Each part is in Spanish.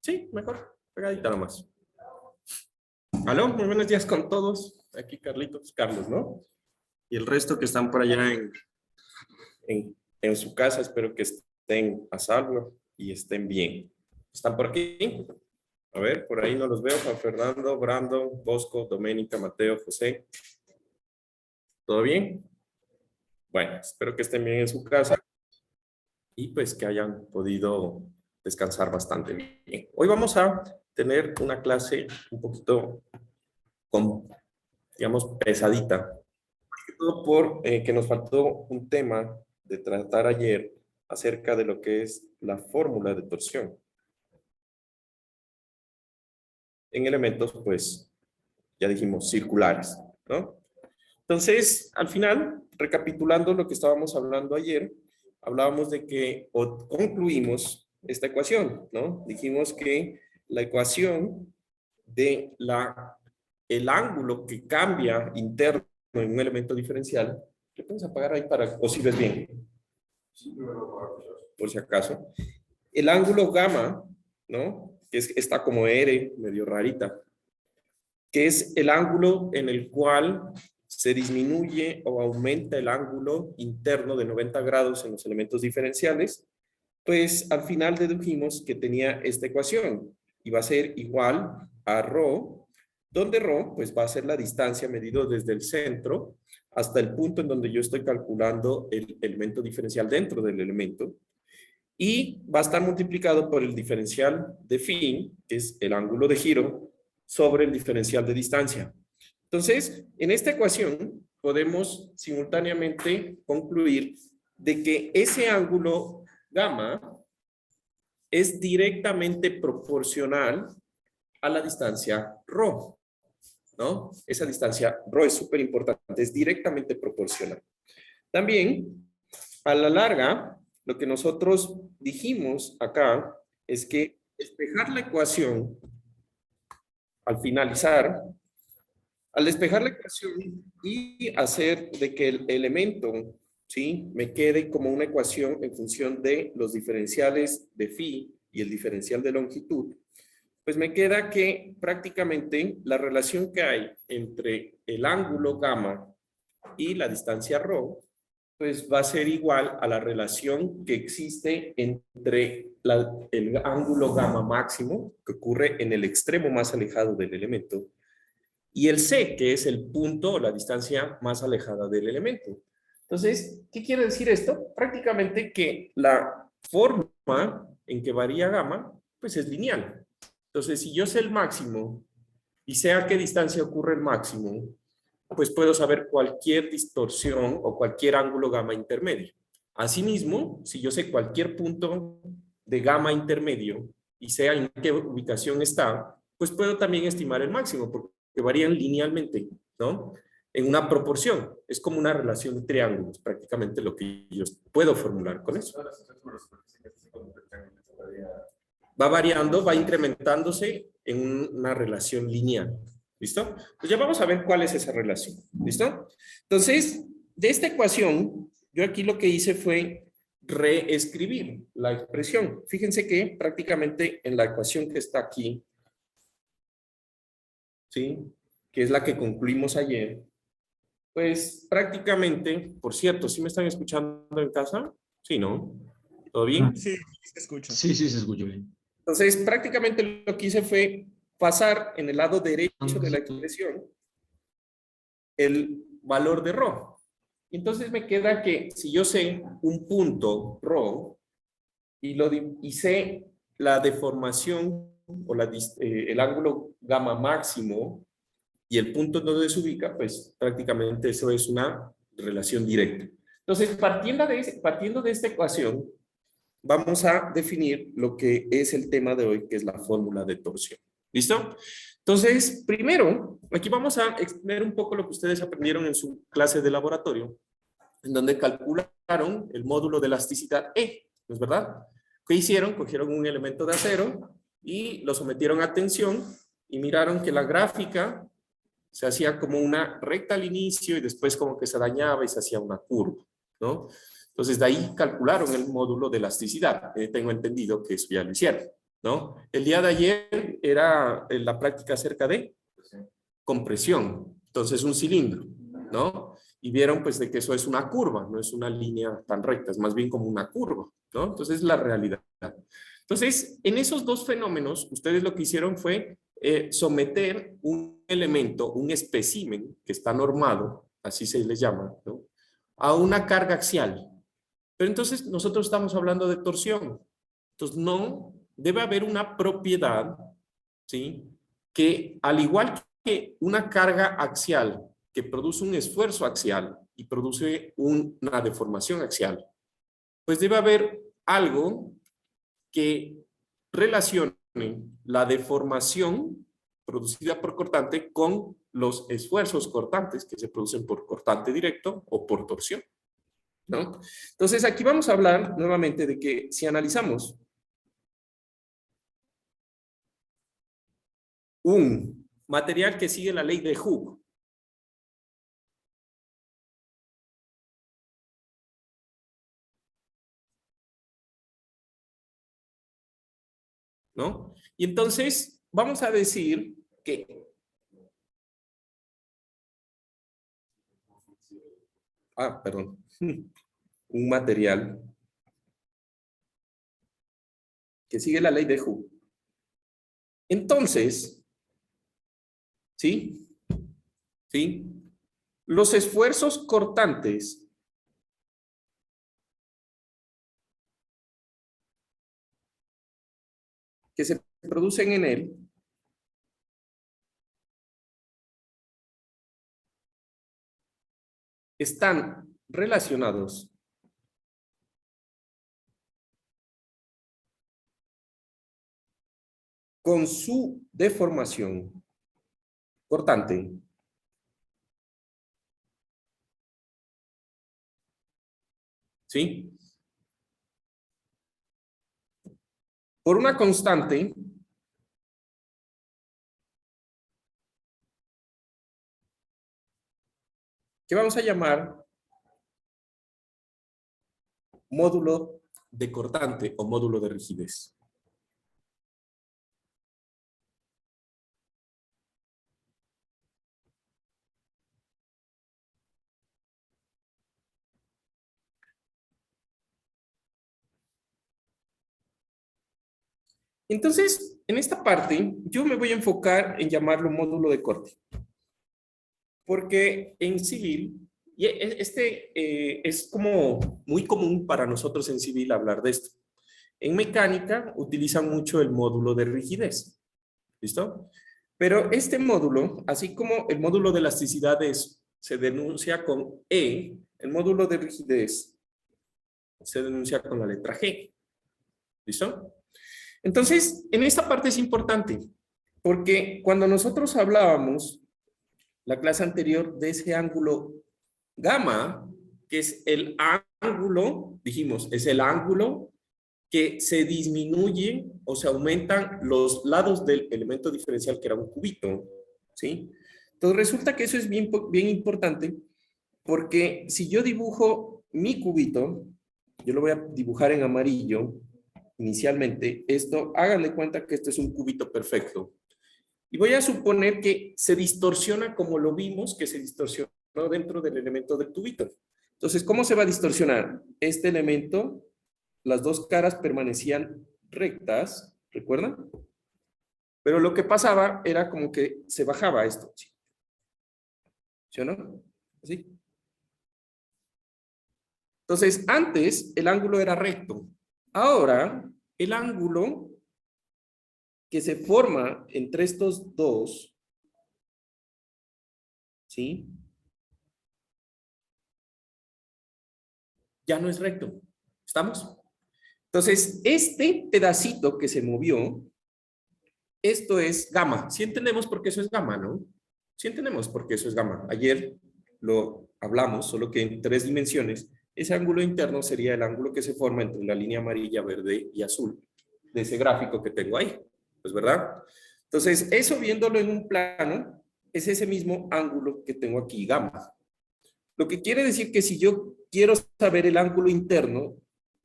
Sí, mejor. Pegadita nomás. Aló, muy buenos días con todos. Aquí Carlos, ¿no? Y el resto que están por allá en su casa, espero que estén a salvo y estén bien. ¿Están por aquí? A ver, por ahí no los veo. Juan Fernando, Brandon, Bosco, Doménica, Mateo, José. ¿Todo bien? Bueno, espero que estén bien en su casa y pues que hayan podido descansar bastante bien. Hoy vamos a tener una clase un poquito con, digamos, pesadita. Todo por que nos faltó un tema de tratar ayer acerca de lo que es la fórmula de torsión en elementos, pues, ya dijimos, circulares, ¿no? Entonces, al final, recapitulando lo que estábamos hablando ayer, hablábamos de que o concluimos esta ecuación, ¿no? Dijimos que la ecuación de el ángulo que cambia interno en un elemento diferencial, ¿qué puedes apagar ahí para, o si ves bien? Por si acaso. El ángulo gamma, ¿no? Está como R, medio rarita, que es el ángulo en el cual se disminuye o aumenta el ángulo interno de 90 grados en los elementos diferenciales, pues al final dedujimos que tenía esta ecuación y va a ser igual a ρ, donde ρ pues va a ser la distancia medido desde el centro hasta el punto en donde yo estoy calculando el elemento diferencial dentro del elemento, y va a estar multiplicado por el diferencial de fin, que es el ángulo de giro, sobre el diferencial de distancia. Entonces, en esta ecuación podemos simultáneamente concluir de que ese ángulo gamma es directamente proporcional a la distancia ρ, ¿no? Esa distancia ρ es súper importante, es directamente proporcional. También, a la larga, lo que nosotros dijimos acá es que despejar la ecuación al finalizar, al despejar la ecuación y hacer de que el elemento, ¿sí?, me quede como una ecuación en función de los diferenciales de phi y el diferencial de longitud, pues me queda que prácticamente la relación que hay entre el ángulo gamma y la distancia ρ, pues va a ser igual a la relación que existe entre el ángulo gamma máximo, que ocurre en el extremo más alejado del elemento, y el c, que es el punto o la distancia más alejada del elemento. Entonces, ¿qué quiere decir esto? Prácticamente que la forma en que varía gamma, pues es lineal. Entonces, si yo sé el máximo y sé a qué distancia ocurre el máximo, pues puedo saber cualquier distorsión o cualquier ángulo gamma intermedio. Asimismo, si yo sé cualquier punto de gamma intermedio y sé en qué ubicación está, pues puedo también estimar el máximo, porque varían linealmente, ¿no? En una proporción. Es como una relación de triángulos, prácticamente lo que yo puedo formular con eso. Va variando, va incrementándose en una relación lineal. ¿Listo? Pues ya vamos a ver cuál es esa relación. ¿Listo? Entonces, de esta ecuación, yo aquí lo que hice fue reescribir la expresión. Fíjense que prácticamente en la ecuación que está aquí, ¿sí?, que es la que concluimos ayer, pues prácticamente, por cierto, ¿sí me están escuchando en casa? Sí, ¿no? ¿Todo bien? Sí, se escucha. Sí, sí, se escucha bien. Entonces, prácticamente lo que hice fue pasar en el lado derecho de la expresión el valor de ρ. Entonces me queda que si yo sé un punto ρ y sé la deformación o el ángulo gamma máximo y el punto en donde se ubica, pues prácticamente eso es una relación directa. Entonces, partiendo de esta ecuación, vamos a definir lo que es el tema de hoy, que es la fórmula de torsión. ¿Listo? Entonces, primero, aquí vamos a exponer un poco lo que ustedes aprendieron en su clase de laboratorio, en donde calcularon el módulo de elasticidad E, ¿no es verdad? ¿Qué hicieron? Cogieron un elemento de acero y lo sometieron a tensión y miraron que la gráfica se hacía como una recta al inicio y después como que se dañaba y se hacía una curva, ¿no? Entonces de ahí calcularon el módulo de elasticidad. Tengo entendido que eso ya lo hicieron. ¿no? El día de ayer era la práctica acerca de compresión. Entonces, un cilindro, ¿no? Y vieron pues de que eso es una curva, no es una línea tan recta, es más bien como una curva, ¿no? Entonces, es la realidad. Entonces, en esos dos fenómenos, ustedes lo que hicieron fue someter un elemento, un espécimen que está normado, así se les llama, ¿no? A una carga axial. Pero entonces nosotros estamos hablando de torsión. Entonces, no, debe haber una propiedad, ¿sí? Que al igual que una carga axial que produce un esfuerzo axial y produce una deformación axial, pues debe haber algo que relacione la deformación producida por cortante con los esfuerzos cortantes que se producen por cortante directo o por torsión, ¿no? Entonces, aquí vamos a hablar nuevamente de que si analizamos un material que sigue la ley de Hooke, ¿no? Y entonces vamos a decir que, perdón, un material que sigue la ley de Hooke. Entonces, ¿sí? ¿Sí? Los esfuerzos cortantes que se producen en él están relacionados con su deformación cortante. ¿Sí? Por una constante que vamos a llamar módulo de cortante o módulo de rigidez. Entonces, en esta parte, yo me voy a enfocar en llamarlo módulo de corte. Porque en civil, y es como muy común para nosotros en civil hablar de esto. En mecánica utilizan mucho el módulo de rigidez. ¿Listo? Pero este módulo, así como el módulo de elasticidad se denuncia con E, el módulo de rigidez se denuncia con la letra G. ¿Listo? Entonces, en esta parte es importante, porque cuando nosotros hablábamos la clase anterior de ese ángulo gamma, que es el ángulo, dijimos, es el ángulo que se disminuye o se aumentan los lados del elemento diferencial, que era un cubito, ¿sí? Entonces resulta que eso es bien, bien importante, porque si yo dibujo mi cubito, yo lo voy a dibujar en amarillo, inicialmente, esto, háganle cuenta que este es un cubito perfecto. Y voy a suponer que se distorsiona como lo vimos, que se distorsionó dentro del elemento del tubito. Entonces, ¿cómo se va a distorsionar? Este elemento, las dos caras permanecían rectas, ¿recuerdan? Pero lo que pasaba era como que se bajaba esto. ¿Sí o no? ¿Así? Entonces, antes el ángulo era recto. Ahora, el ángulo que se forma entre estos dos, ¿sí? Ya no es recto. ¿Estamos? Entonces, este pedacito que se movió, esto es gamma. Sí entendemos por qué eso es gamma, ¿no? Sí entendemos por qué eso es gamma. Ayer lo hablamos, solo que en 3 dimensiones. Ese ángulo interno sería el ángulo que se forma entre la línea amarilla, verde y azul de ese gráfico que tengo ahí. Pues, ¿verdad? Entonces, eso viéndolo en un plano, es ese mismo ángulo que tengo aquí, gamma. Lo que quiere decir que si yo quiero saber el ángulo interno,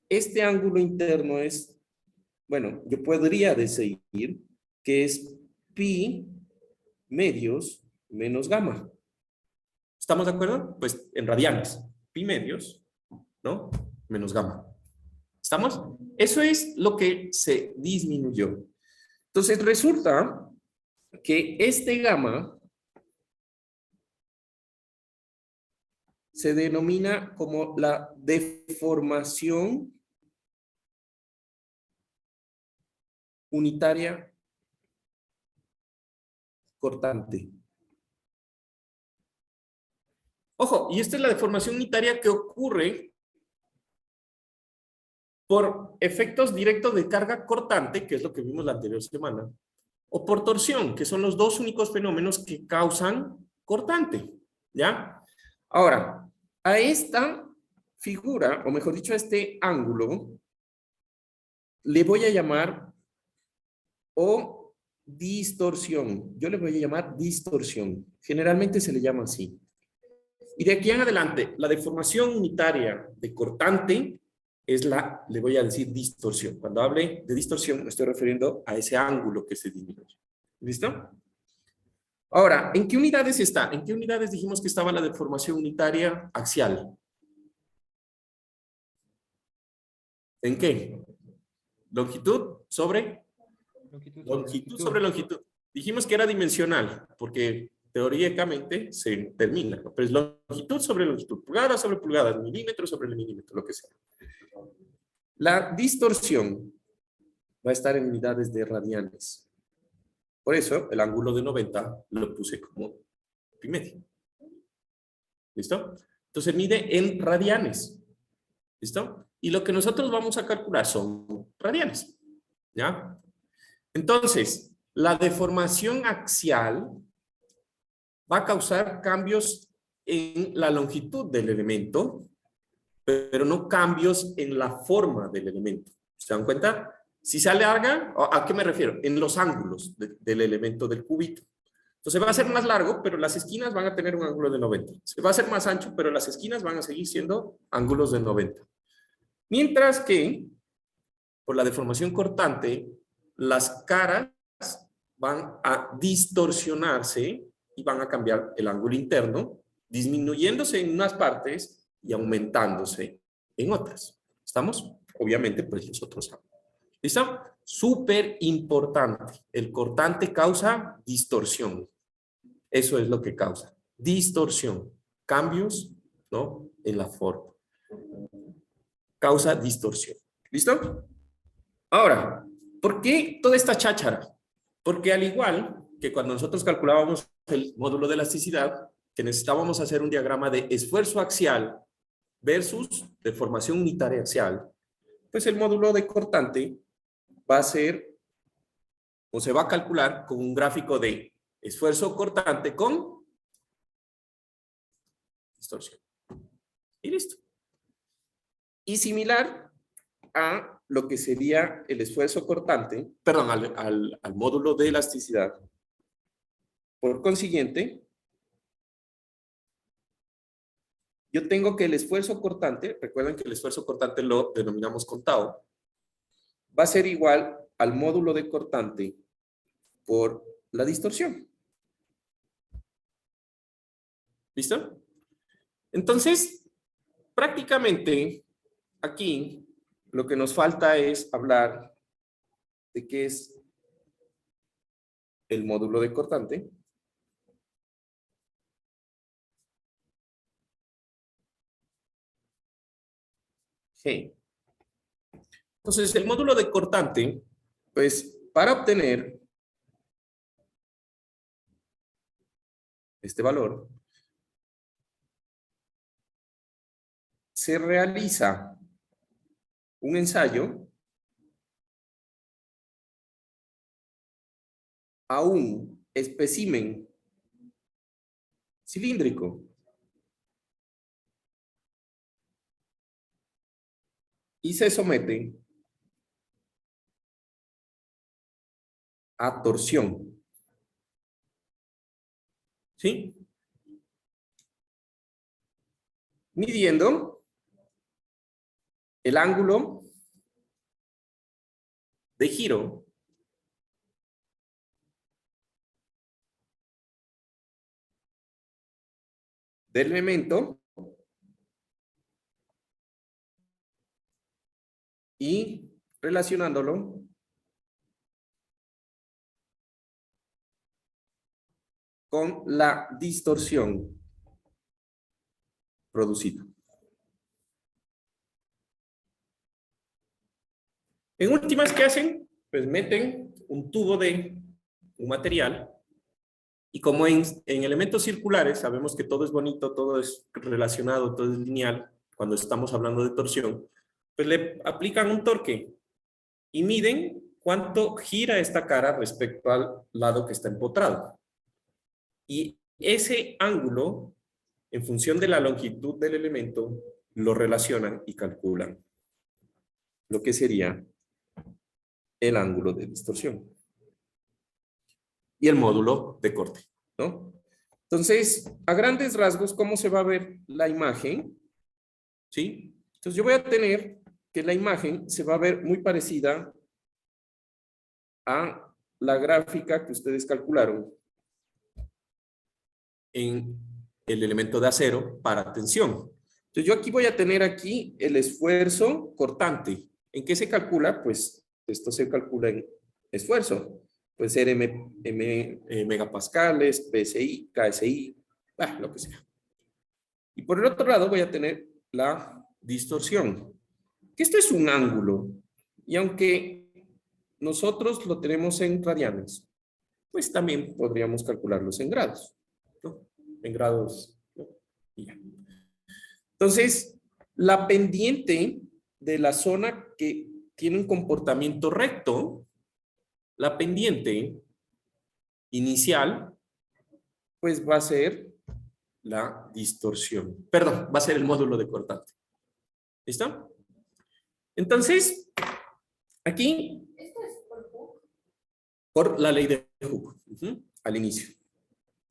este ángulo interno es Bueno, yo podría decir que es pi medios menos gamma. ¿Estamos de acuerdo? Pues en radianes. Pi medios, ¿no? Menos gamma. ¿Estamos? Eso es lo que se disminuyó. Entonces resulta que este gamma se denomina como la deformación unitaria cortante. Ojo, y esta es la deformación unitaria que ocurre por efectos directos de carga cortante, que es lo que vimos la anterior semana, o por torsión, que son los dos únicos fenómenos que causan cortante, ¿ya? Ahora, a esta figura, o mejor dicho, a este ángulo, le voy a llamar o distorsión. Yo le voy a llamar distorsión. Generalmente se le llama así. Y de aquí en adelante, la deformación unitaria de cortante es la, le voy a decir distorsión. Cuando hable de distorsión, me estoy refiriendo a ese ángulo que se disminuye. ¿Listo? Ahora, ¿en qué unidades está? ¿En qué unidades dijimos que estaba la deformación unitaria axial? ¿En qué? ¿Longitud sobre? Longitud sobre longitud. Dijimos que era dimensional, porque teóricamente se termina, ¿no? Pero es longitud sobre longitud, pulgada sobre pulgada, milímetro sobre el milímetro, lo que sea. La distorsión va a estar en unidades de radianes. Por eso, el ángulo de 90 lo puse como pi medio. ¿Listo? Entonces mide en radianes. ¿Listo? Y lo que nosotros vamos a calcular son radianes. ¿Ya? Entonces, la deformación axial va a causar cambios en la longitud del elemento, pero no cambios en la forma del elemento. ¿Se dan cuenta? Si se alarga, ¿a qué me refiero? En los ángulos del elemento del cubito. Entonces va a ser más largo, pero las esquinas van a tener un ángulo de 90. Se va a hacer más ancho, pero las esquinas van a seguir siendo ángulos de 90. Mientras que, por la deformación cortante, las caras van a distorsionarse y van a cambiar el ángulo interno, disminuyéndose en unas partes y aumentándose en otras. ¿Estamos? Obviamente, pues los otros ángulos. ¿Listo? Súper importante. El cortante causa distorsión. Eso es lo que causa. Distorsión. Cambios, ¿no? En la forma. Causa distorsión. ¿Listo? Ahora, ¿por qué toda esta cháchara? Porque al igual que cuando nosotros calculábamos el módulo de elasticidad, que necesitábamos hacer un diagrama de esfuerzo axial versus deformación unitaria axial, pues el módulo de cortante va a ser, o se va a calcular con un gráfico de esfuerzo cortante con distorsión. Y listo. Y similar a lo que sería el esfuerzo cortante, perdón, al módulo de elasticidad. Por consiguiente, yo tengo que el esfuerzo cortante, recuerden que el esfuerzo cortante lo denominamos con tau, va a ser igual al módulo de cortante por la distorsión. ¿Listo? Entonces, prácticamente aquí lo que nos falta es hablar de qué es el módulo de cortante. G. Entonces, el módulo de cortante, pues para obtener este valor, se realiza un ensayo a un espécimen cilíndrico y se somete a torsión. ¿Sí? Midiendo el ángulo de giro del elemento y relacionándolo con la distorsión producida. En últimas, ¿qué hacen? Pues meten un tubo de un material y como en elementos circulares sabemos que todo es bonito, todo es relacionado, todo es lineal, cuando estamos hablando de torsión, pues le aplican un torque y miden cuánto gira esta cara respecto al lado que está empotrado. Y ese ángulo, en función de la longitud del elemento, lo relacionan y calculan lo que sería el ángulo de distorsión y el módulo de corte, ¿no? Entonces, a grandes rasgos, ¿cómo se va a ver la imagen? ¿Sí? Entonces, yo voy a tener que la imagen se va a ver muy parecida a la gráfica que ustedes calcularon en el elemento de acero para tensión. Entonces, yo aquí voy a tener aquí el esfuerzo cortante. ¿En qué se calcula? Pues esto se calcula en esfuerzo. Puede ser megapascales, PSI, KSI, lo que sea. Y por el otro lado voy a tener la distorsión, que esto es un ángulo. Y aunque nosotros lo tenemos en radianes, pues también podríamos calcularlos en grados, ¿no? En grados, ¿no? Y ya. Entonces, la pendiente de la zona que tiene un comportamiento recto, la pendiente inicial, pues va a ser la distorsión. Perdón, va a ser el módulo de cortante. ¿Listo? Entonces, aquí, por la ley de Hooke, al inicio,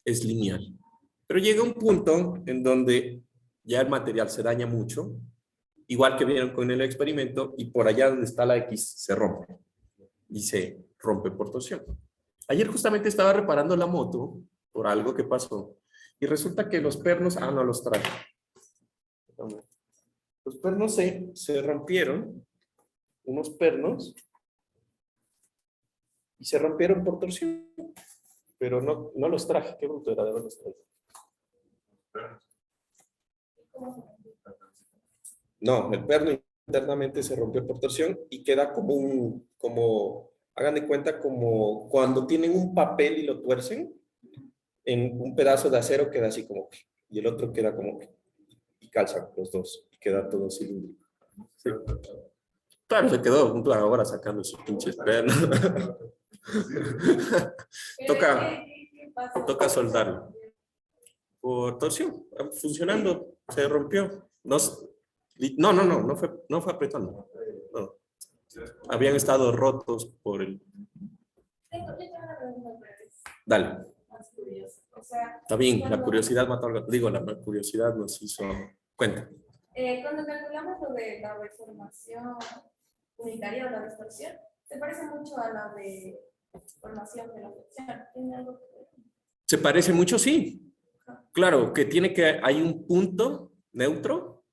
es lineal. Pero llega un punto en donde ya el material se daña mucho, igual que vieron con el experimento, y por allá donde está la X se rompe. Y se rompe por torsión. Ayer justamente estaba reparando la moto por algo que pasó. Y resulta que los pernos, no los traje. Los pernos se rompieron, unos pernos, y se rompieron por torsión. Pero no los traje, qué bruto era de haberlos traído. No, el perno internamente se rompió por torsión y queda como, hagan de cuenta, como cuando tienen un papel y lo tuercen, en un pedazo de acero queda así como que, y el otro queda como que, y calzan los dos, y queda todo cilíndrico. Sí. Claro, se quedó ahora sacando sus pinches pernos. Toca soldarlo. Por torsión, funcionando, se rompió. No fue apretando. No. Habían estado rotos por el... Dale. Está bien, la curiosidad mató al gato. Digo, la curiosidad nos hizo... Cuenta. Cuando calculamos lo de la deformación unitaria o la distorsión, se parece mucho a la de formación de la flexión. ¿Tiene algo que ver? ¿Se parece mucho? Sí. Claro, hay un punto neutro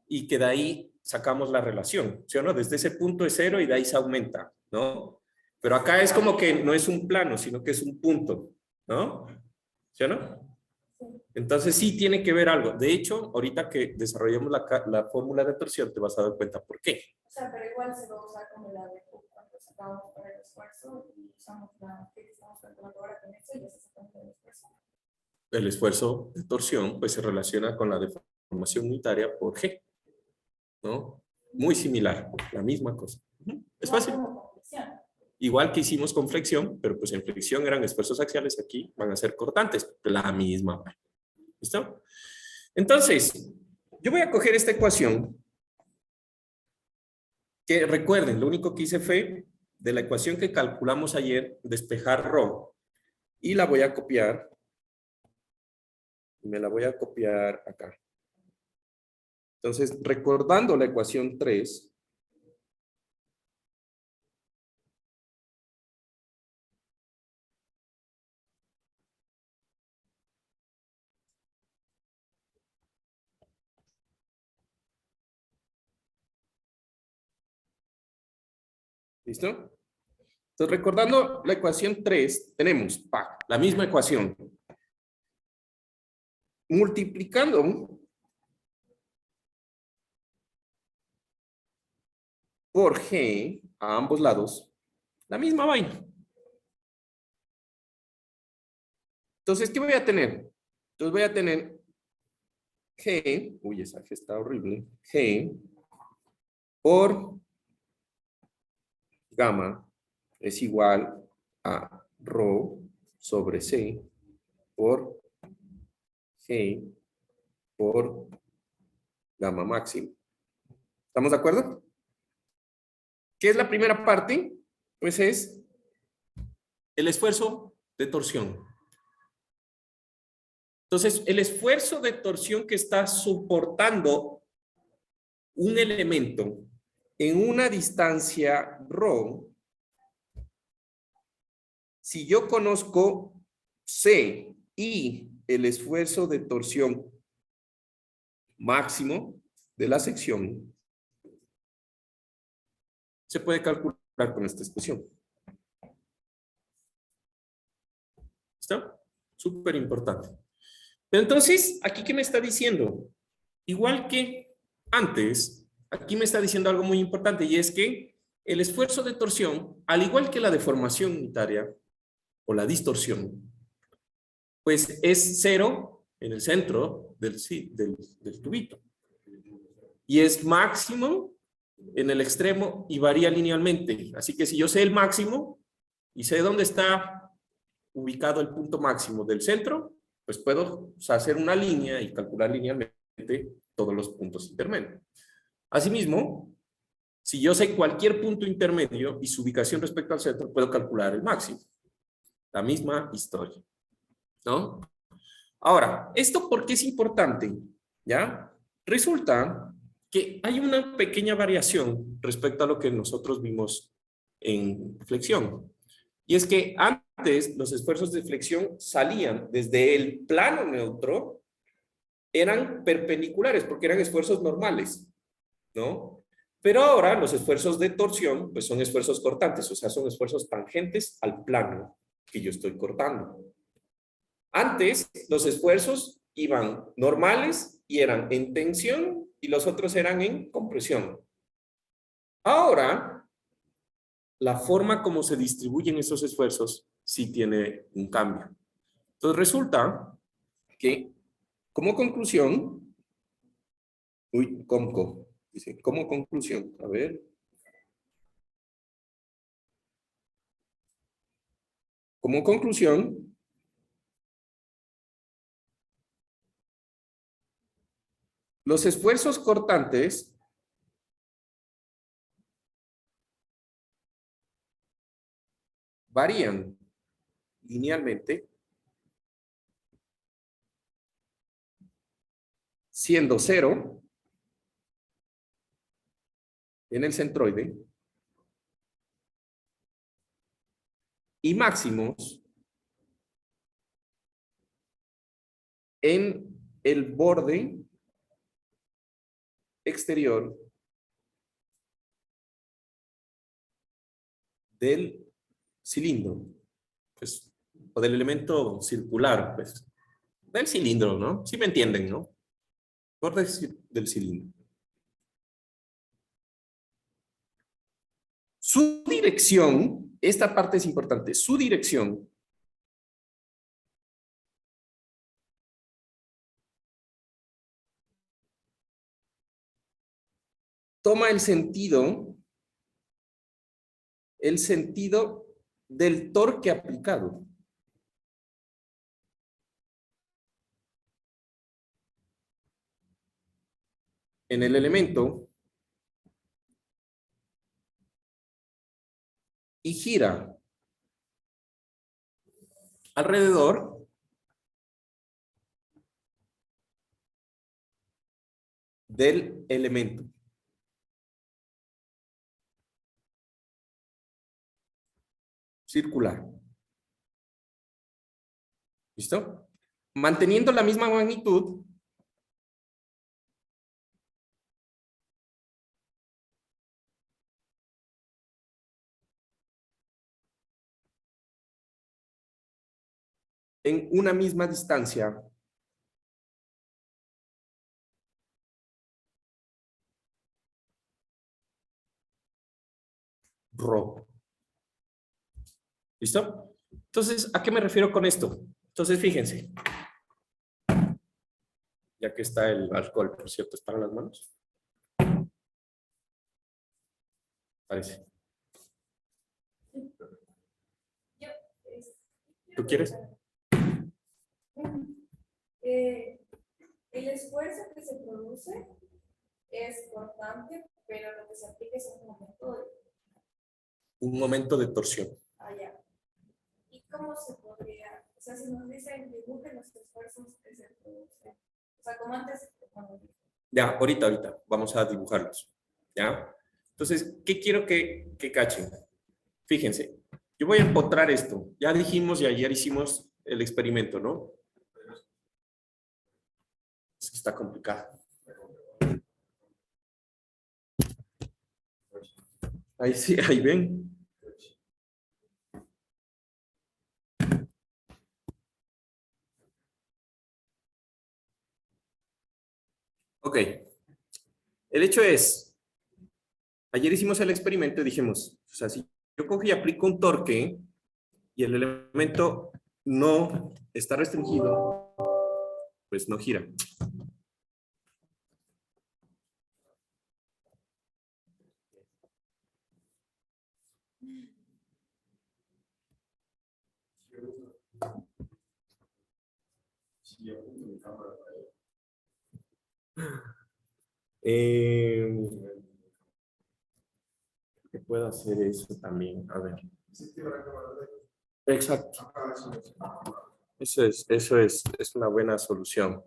y que de ahí sacamos la relación, ¿sí o no? Desde ese punto es cero y de ahí se aumenta, ¿no? Pero acá es como que no es un plano, sino que es un punto, ¿no? ¿Sí o no? Entonces sí tiene que ver algo. De hecho, ahorita que desarrollemos la fórmula de torsión, te vas a dar cuenta por qué. O sea, pero igual se va a usar como la de cuando sacamos por el esfuerzo y usamos la que estamos calculando ahora con eso y ya se saca por el esfuerzo. El esfuerzo de torsión pues se relaciona con la deformación unitaria por G, ¿no? Muy similar, la misma cosa. Es fácil. Igual que hicimos con flexión, pero pues en flexión eran esfuerzos axiales, aquí van a ser cortantes, la misma. ¿Listo? Entonces, yo voy a coger esta ecuación, que recuerden, lo único que hice fue de la ecuación que calculamos ayer, despejar ρ, y la voy a copiar, me la voy a copiar acá. Entonces, recordando la ecuación 3, ¿Listo? Entonces, recordando la ecuación 3, tenemos la misma ecuación. Multiplicando por G a ambos lados, la misma vaina. Entonces, ¿qué voy a tener? Entonces voy a tener G, uy, esa G está horrible, G por gamma es igual a rho sobre C por G por gamma máximo. ¿Estamos de acuerdo? ¿Qué es la primera parte? Pues es el esfuerzo de torsión. Entonces, el esfuerzo de torsión que está soportando un elemento en una distancia ρ, si yo conozco C y el esfuerzo de torsión máximo de la sección, se puede calcular con esta expresión. ¿Está? Súper importante. Pero entonces, ¿aquí qué me está diciendo? Igual que antes, aquí me está diciendo algo muy importante y es que el esfuerzo de torsión, al igual que la deformación unitaria o la distorsión, pues es cero en el centro del tubito. Y es máximo en el extremo y varía linealmente. Así que si yo sé el máximo y sé dónde está ubicado el punto máximo del centro, pues puedo hacer una línea y calcular linealmente todos los puntos intermedios. Asimismo, si yo sé cualquier punto intermedio y su ubicación respecto al centro, puedo calcular el máximo. La misma historia, ¿no? Ahora, ¿esto por qué es importante? ¿Ya? Resulta que hay una pequeña variación respecto a lo que nosotros vimos en flexión. Y es que antes los esfuerzos de flexión salían desde el plano neutro, eran perpendiculares porque eran esfuerzos normales, ¿no? Pero ahora los esfuerzos de torsión pues son esfuerzos cortantes, o sea, son esfuerzos tangentes al plano que yo estoy cortando. Antes los esfuerzos iban normales y eran en tensión y los otros eran en compresión. Ahora, la forma como se distribuyen esos esfuerzos sí tiene un cambio. Entonces resulta que como conclusión, dice, como conclusión, a ver. Como conclusión, los esfuerzos cortantes varían linealmente, siendo cero en el centroide y máximos en el borde exterior del cilindro, pues, o del elemento circular, pues, del cilindro, ¿no? Sí me entienden, ¿no? Borde del cilindro. Su dirección, esta parte es importante, su dirección toma el sentido del torque aplicado. En el elemento y gira alrededor del elemento. Circular. ¿Listo? Manteniendo la misma magnitud, en una misma distancia ρ. ¿Listo? Entonces, ¿a qué me refiero con esto? Entonces, fíjense. Ya que está el alcohol, por cierto, ¿es para las manos? Parece. ¿Tú quieres? El esfuerzo que se produce es constante, pero lo que se aplica es Un momento de torsión. Allá. ¿Y cómo se podría? O sea, si nos dicen dibujen los esfuerzos que se producen. O sea, como antes. Ya, ahorita. Vamos a dibujarlos. ¿Ya? Entonces, ¿qué quiero que cachen? Fíjense, yo voy a empotrar esto. Ya dijimos y ayer hicimos el experimento, ¿no? Es que está complicado. Ahí sí, ahí ven. Ok. El hecho es, ayer hicimos el experimento y dijimos, o sea, si yo cojo y aplico un torque y el elemento no está restringido, pues no gira. Que puedo hacer eso también. A ver. Exacto. Eso es una buena solución.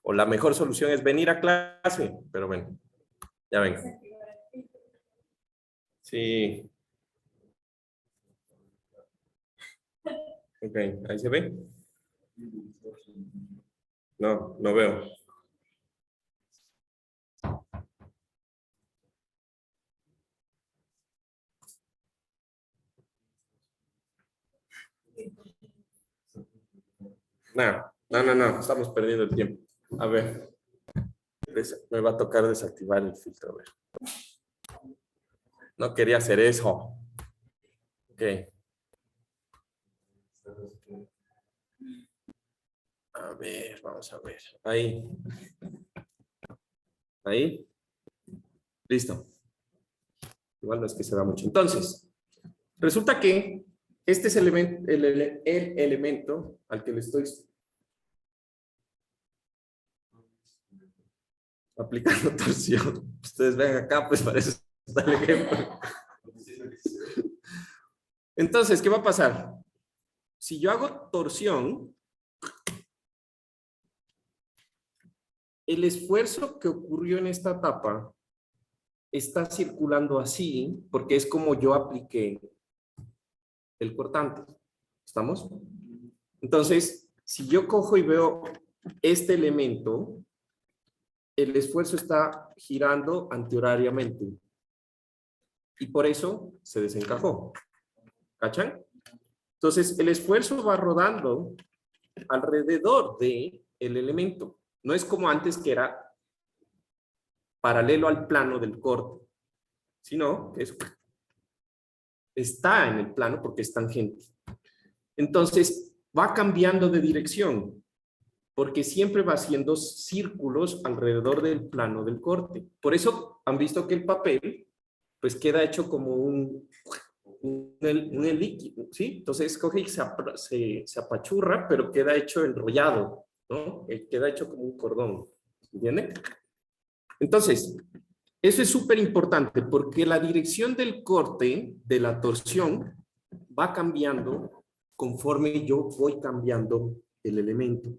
O la mejor solución es venir a clase, pero bueno, ya ven. Sí. Ok, ahí se ve. No, no veo. No, estamos perdiendo el tiempo. A ver, me va a tocar desactivar el filtro. A ver. No quería hacer eso. Ok. A ver, vamos a ver. Ahí. Ahí. Listo. Igual no es que se da mucho. Entonces, resulta que este es el elemento al que le estoy aplicando torsión. Ustedes ven acá, pues para eso está el ejemplo. Entonces, ¿qué va a pasar? Si yo hago torsión, el esfuerzo que ocurrió en esta etapa está circulando así, porque es como yo apliqué el cortante. ¿Estamos? Entonces, si yo cojo y veo este elemento, el esfuerzo está girando antihorariamente. Y por eso se desencajó. ¿Cachan? Entonces, el esfuerzo va rodando alrededor del elemento. No es como antes que era paralelo al plano del corte, sino que está en el plano porque es tangente. Entonces, va cambiando de dirección, porque siempre va haciendo círculos alrededor del plano del corte. Por eso han visto que el papel, pues queda hecho como un líquido, ¿sí? Entonces coge y se apachurra, pero queda hecho enrollado, ¿no? Queda hecho como un cordón, ¿entienden? Entonces, eso es súper importante porque la dirección del corte, de la torsión, va cambiando conforme yo voy cambiando el elemento.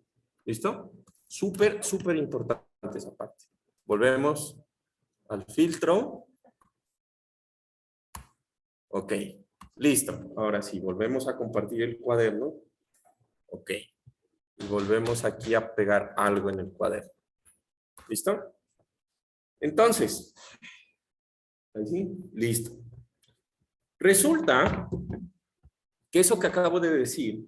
¿Listo? Súper importante esa parte. Volvemos al filtro. Ok, listo. Ahora sí, volvemos a compartir el cuaderno. Ok. Y volvemos aquí a pegar algo en el cuaderno. ¿Listo? Entonces, ¿así? Listo. Resulta que eso que acabo de decir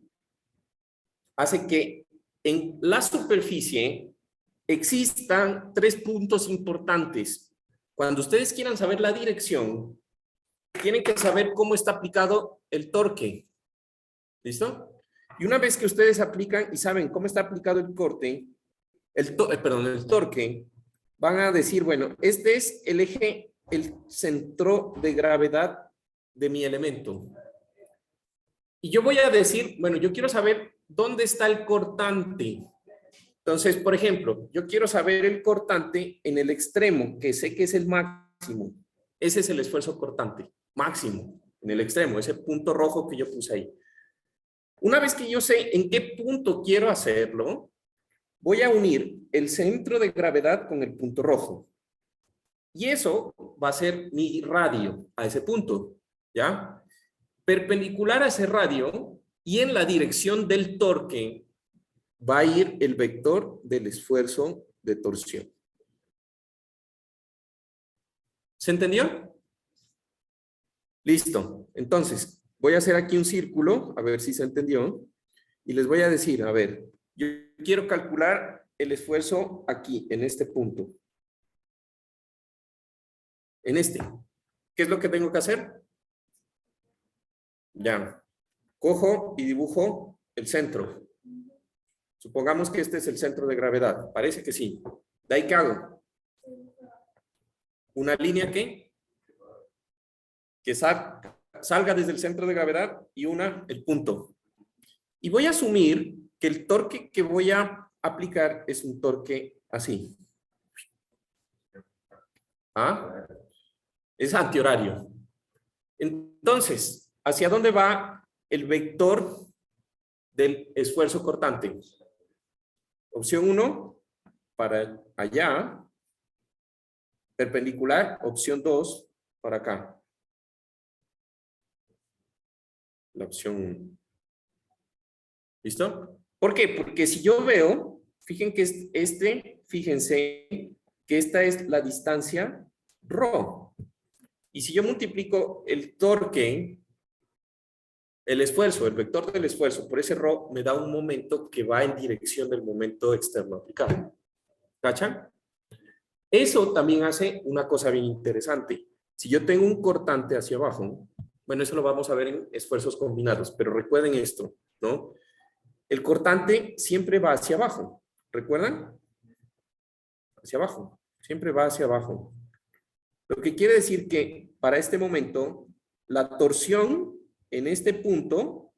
hace que en la superficie existan 3 puntos importantes. Cuando ustedes quieran saber la dirección, tienen que saber cómo está aplicado el torque. ¿Listo? Y una vez que ustedes aplican y saben cómo está aplicado el el torque, van a decir, bueno, este es el eje, el centro de gravedad de mi elemento. Y yo voy a decir, bueno, yo quiero saber dónde está el cortante. Entonces, por ejemplo, yo quiero saber el cortante en el extremo, que sé que es el máximo. Ese es el esfuerzo cortante, máximo, en el extremo, ese punto rojo que yo puse ahí. Una vez que yo sé en qué punto quiero hacerlo, voy a unir el centro de gravedad con el punto rojo. Y eso va a ser mi radio a ese punto, ¿ya? Perpendicular a ese radio y en la dirección del torque va a ir el vector del esfuerzo de torsión. ¿Se entendió? Listo. Entonces, voy a hacer aquí un círculo, a ver si se entendió. Y les voy a decir, a ver, yo quiero calcular el esfuerzo aquí, en este punto. En este. ¿Qué es lo que tengo que hacer? Ya. Cojo y dibujo el centro. Supongamos que este es el centro de gravedad. Parece que sí. ¿De ahí qué hago? Una línea que salga desde el centro de gravedad y una el punto. Y voy a asumir que el torque que voy a aplicar es un torque así. ¿Ah? Es antihorario. Entonces, ¿hacia dónde va el vector del esfuerzo cortante? Opción 1, para allá. Perpendicular, opción 2, para acá. La opción 1. ¿Listo? ¿Por qué? Porque si yo veo, fíjense que esta es la distancia ρ. Y si yo multiplico el torque, el esfuerzo, el vector del esfuerzo por ese ρ, me da un momento que va en dirección del momento externo aplicado. ¿Cachan? Eso también hace una cosa bien interesante. Si yo tengo un cortante hacia abajo, bueno, eso lo vamos a ver en esfuerzos combinados, pero recuerden esto, ¿no? El cortante siempre va hacia abajo. ¿Recuerdan? Hacia abajo. Siempre va hacia abajo. Lo que quiere decir que para este momento, la torsión en este punto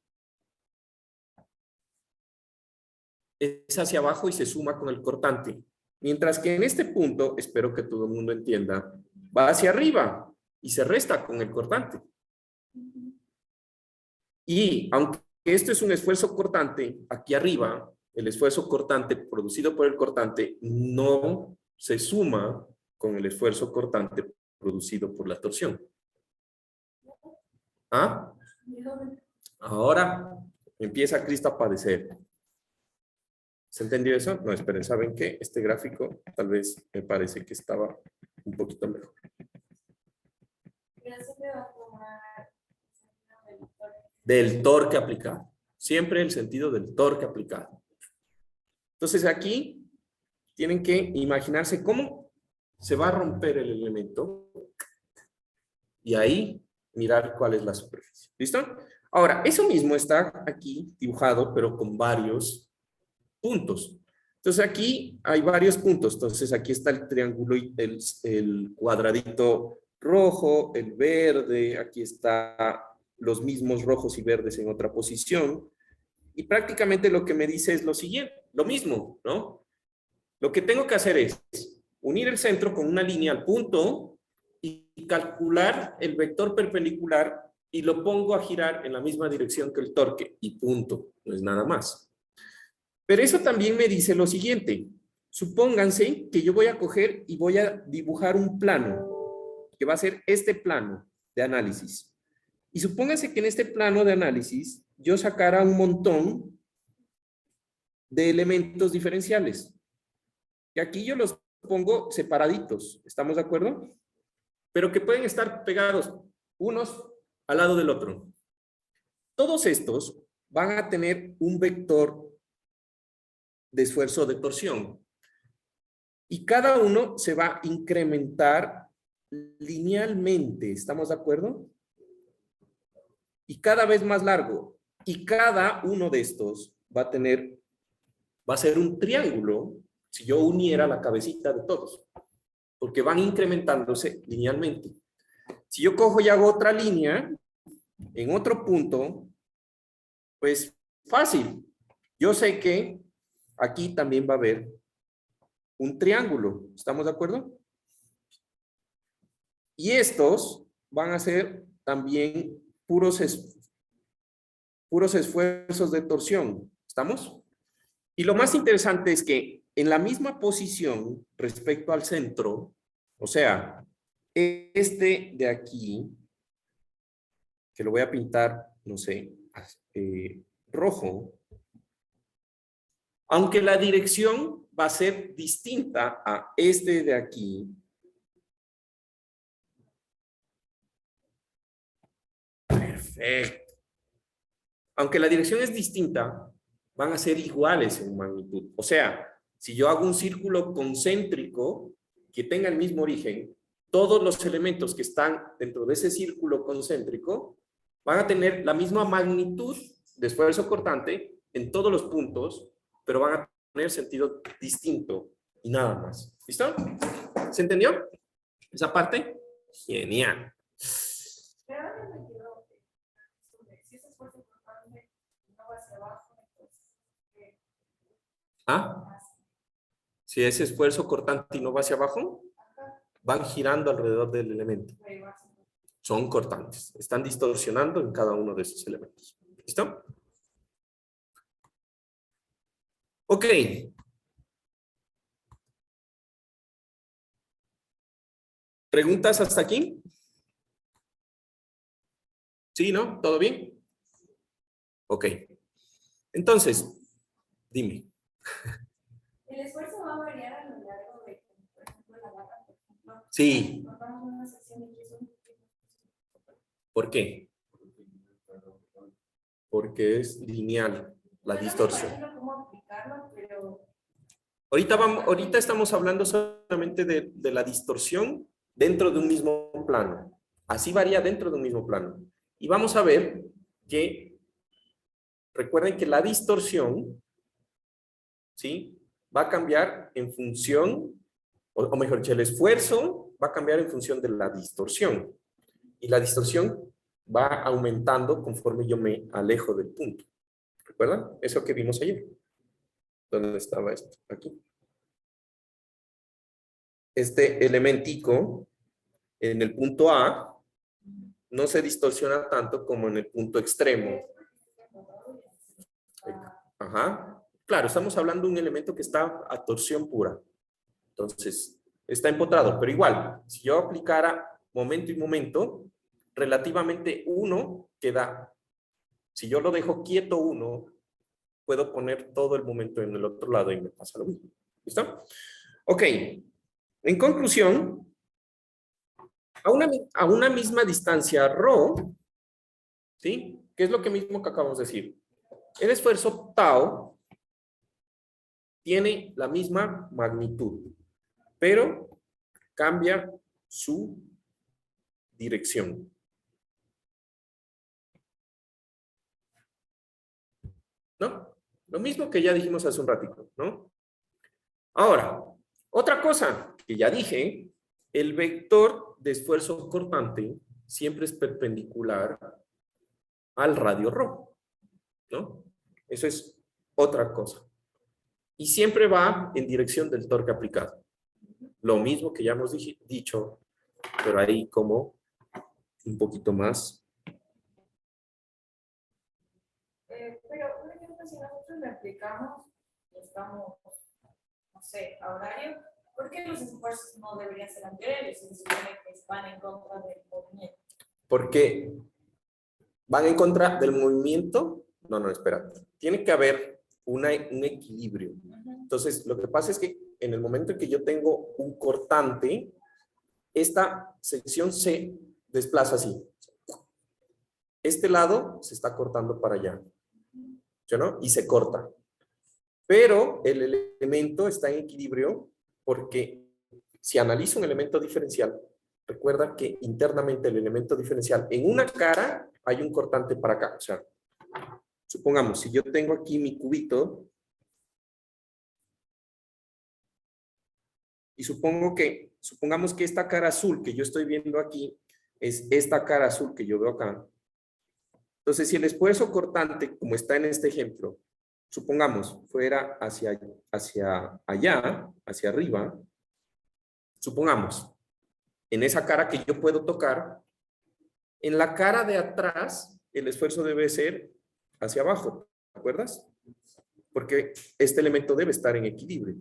es hacia abajo y se suma con el cortante. Mientras que en este punto, espero que todo el mundo entienda, va hacia arriba y se resta con el cortante. Y aunque esto es un esfuerzo cortante, aquí arriba, el esfuerzo cortante producido por el cortante no se suma con el esfuerzo cortante producido por la torsión. ¿Ah? Ahora empieza Cristo a padecer. ¿Se entendió eso? No, esperen, ¿saben qué? Este gráfico tal vez me parece que estaba un poquito mejor. Del torque aplicado. Siempre el sentido del torque aplicado. Entonces aquí tienen que imaginarse cómo se va a romper el elemento y ahí mirar cuál es la superficie. ¿Listo? Ahora, eso mismo está aquí dibujado, pero con varios puntos. Entonces aquí hay varios puntos. Entonces aquí está el triángulo, el cuadradito rojo, el verde, aquí está los mismos rojos y verdes en otra posición. Y prácticamente lo que me dice es lo siguiente, lo mismo, ¿no? Lo que tengo que hacer es unir el centro con una línea al punto y calcular el vector perpendicular y lo pongo a girar en la misma dirección que el torque y punto, no es nada más. Pero eso también me dice lo siguiente, supónganse que yo voy a coger y voy a dibujar un plano, que va a ser este plano de análisis. Y supónganse que en este plano de análisis yo sacara un montón de elementos diferenciales. Y aquí yo los pongo separaditos, ¿estamos de acuerdo? Pero que pueden estar pegados unos al lado del otro. Todos estos van a tener un vector de esfuerzo de torsión. Y cada uno se va a incrementar linealmente, ¿estamos de acuerdo? Y cada vez más largo. Y cada uno de estos va a ser un triángulo si yo uniera la cabecita de todos, porque van incrementándose linealmente. Si yo cojo y hago otra línea en otro punto, pues fácil. Yo sé que aquí también va a haber un triángulo, ¿estamos de acuerdo? Y estos van a ser también puros esfuerzos de torsión, ¿estamos? Y lo más interesante es que en la misma posición respecto al centro, o sea, este de aquí, que lo voy a pintar, no sé, rojo, aunque la dirección va a ser distinta a este de aquí, perfecto. Aunque la dirección es distinta, van a ser iguales en magnitud. O sea, si yo hago un círculo concéntrico que tenga el mismo origen, todos los elementos que están dentro de ese círculo concéntrico van a tener la misma magnitud de esfuerzo cortante en todos los puntos, pero van a tener sentido distinto y nada más. ¿Listo? ¿Se entendió? ¿Esa parte? Genial. Pero ahora me quedó, si ese esfuerzo cortante no va hacia abajo, entonces, ¿Ah? Si ese esfuerzo cortante y no va hacia abajo, van girando alrededor del elemento. Son cortantes. Están distorsionando en cada uno de esos elementos. ¿Listo? Ok. ¿Preguntas hasta aquí? ¿Sí, no? ¿Todo bien? Ok. Entonces, dime. El esfuerzo va a variar a lo largo de, por ejemplo, la barra, por ejemplo. Sí. Cortamos una sección y es un... ¿Por qué? Porque es lineal la distorsión. No me imagino cómo aplicarlo, pero... Ahorita estamos hablando solamente de la distorsión dentro de un mismo plano. Así varía dentro de un mismo plano. Y vamos a ver que, recuerden que la distorsión, ¿sí? Va a cambiar en función, o mejor dicho, el esfuerzo va a cambiar en función de la distorsión. Y la distorsión va aumentando conforme yo me alejo del punto. ¿Recuerdan? Eso que vimos ayer. ¿Dónde estaba esto? Aquí. Este elementico en el punto A no se distorsiona tanto como en el punto extremo. Ajá. Claro, estamos hablando de un elemento que está a torsión pura. Entonces, está empotrado, pero igual, si yo aplicara momento y momento, relativamente uno queda, si yo lo dejo quieto uno, puedo poner todo el momento en el otro lado y me pasa lo mismo. ¿Listo? Ok. En conclusión, a una misma distancia ρ, ¿sí? ¿Qué es lo que mismo que acabamos de decir? El esfuerzo tau tiene la misma magnitud, pero cambia su dirección. ¿No? Lo mismo que ya dijimos hace un ratito, ¿no? Ahora, otra cosa que ya dije, el vector de esfuerzo cortante siempre es perpendicular al radio ρ, ¿no? Eso es otra cosa. Y siempre va en dirección del torque aplicado. Lo mismo que ya hemos dicho, pero ahí como un poquito más. Pero, por ejemplo, si nosotros le aplicamos, estamos, no sé, a horario, ¿por qué los esfuerzos no deberían ser anteriores? Se supone que van en contra del movimiento. Porque van en contra del movimiento. No, espera. Tiene que haber un equilibrio. Entonces, lo que pasa es que en el momento en que yo tengo un cortante, esta sección se desplaza así. Este lado se está cortando para allá, ¿sí, no? Y se corta. Pero el elemento está en equilibrio porque si analizo un elemento diferencial, recuerda que internamente el elemento diferencial en una cara hay un cortante para acá. O sea, supongamos, si yo tengo aquí mi cubito y supongamos que esta cara azul que yo estoy viendo aquí es esta cara azul que yo veo acá. Entonces, si el esfuerzo cortante, como está en este ejemplo, supongamos, fuera hacia allá, hacia arriba, supongamos, en esa cara que yo puedo tocar, en la cara de atrás, el esfuerzo debe ser hacia abajo, ¿te acuerdas? Porque este elemento debe estar en equilibrio.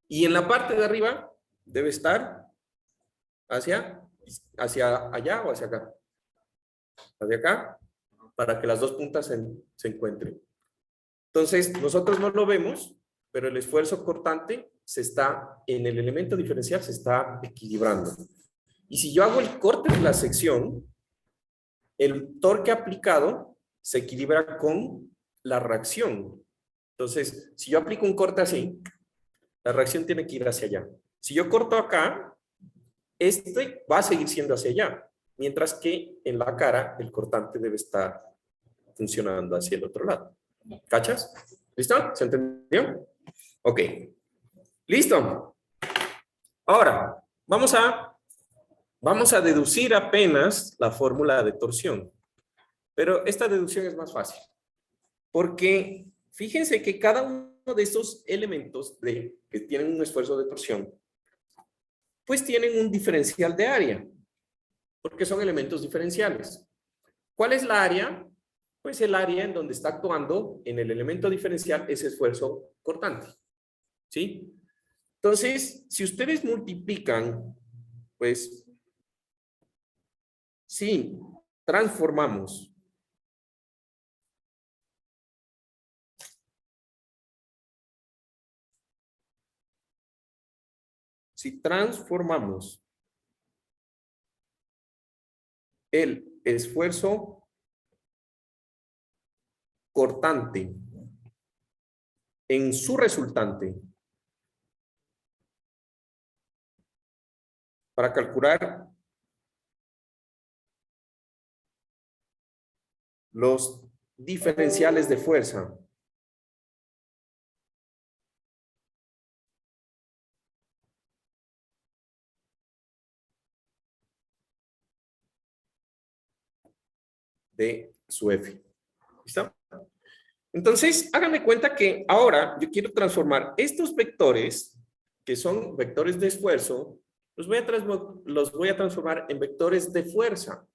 Y en la parte de arriba debe estar hacia allá o hacia acá. Hacia acá, para que las dos puntas se encuentren. Entonces, nosotros no lo vemos, pero el esfuerzo cortante en el elemento diferencial se está equilibrando. Y si yo hago el corte de la sección, el torque aplicado se equilibra con la reacción. Entonces, si yo aplico un corte así, la reacción tiene que ir hacia allá. Si yo corto acá, este va a seguir siendo hacia allá, mientras que en la cara el cortante debe estar funcionando hacia el otro lado. ¿Cachas? ¿Listo? ¿Se entendió? Ok. ¿Listo? Ahora, vamos a deducir apenas la fórmula de torsión. Pero esta deducción es más fácil. Porque fíjense que cada uno de estos elementos que tienen un esfuerzo de torsión, pues tienen un diferencial de área. Porque son elementos diferenciales. ¿Cuál es la área? Pues el área en donde está actuando en el elemento diferencial ese esfuerzo cortante. ¿Sí? Entonces, si ustedes multiplican, pues, sí, transformamos. Si transformamos el esfuerzo cortante en su resultante para calcular los diferenciales de fuerza, de su F. ¿Listo? Entonces, háganme cuenta que ahora yo quiero transformar estos vectores, que son vectores de esfuerzo, los voy a transformar en vectores de fuerza.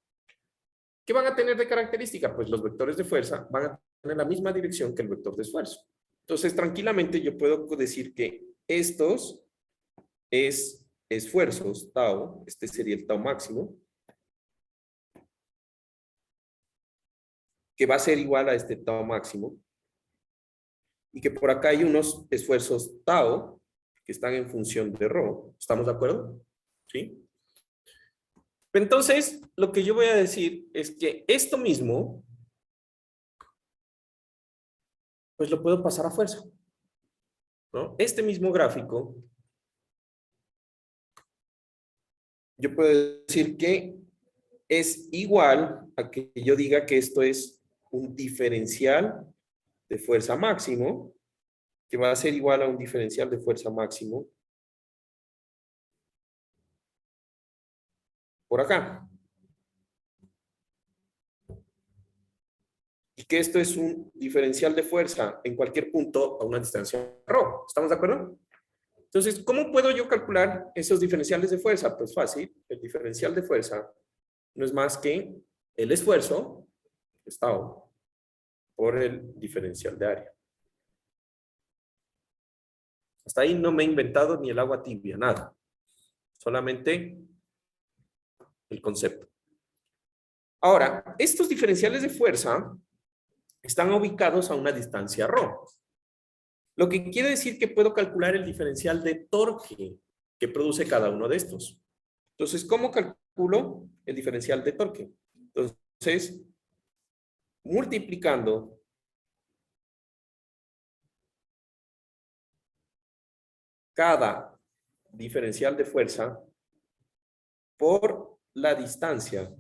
¿Qué van a tener de característica? Pues los vectores de fuerza van a tener la misma dirección que el vector de esfuerzo. Entonces, tranquilamente yo puedo decir que estos es esfuerzos, tau, este sería el tau máximo, que va a ser igual a este tau máximo, y que por acá hay unos esfuerzos tau que están en función de rho. ¿Estamos de acuerdo? ¿Sí? Entonces, lo que yo voy a decir es que esto mismo, pues lo puedo pasar a fuerza, ¿no? Este mismo gráfico, yo puedo decir que es igual a que yo diga que esto es un diferencial de fuerza máximo, que va a ser igual a un diferencial de fuerza máximo por acá. Y que esto es un diferencial de fuerza en cualquier punto a una distancia ρ. ¿Estamos de acuerdo? Entonces, ¿cómo puedo yo calcular esos diferenciales de fuerza? Pues fácil. El diferencial de fuerza no es más que el esfuerzo, tau, por el diferencial de área. Hasta ahí no me he inventado ni el agua tibia, nada. Solamente el concepto. Ahora, estos diferenciales de fuerza están ubicados a una distancia ρ. Lo que quiere decir que puedo calcular el diferencial de torque que produce cada uno de estos. Entonces, ¿cómo calculo el diferencial de torque? Entonces, multiplicando cada diferencial de fuerza por la distancia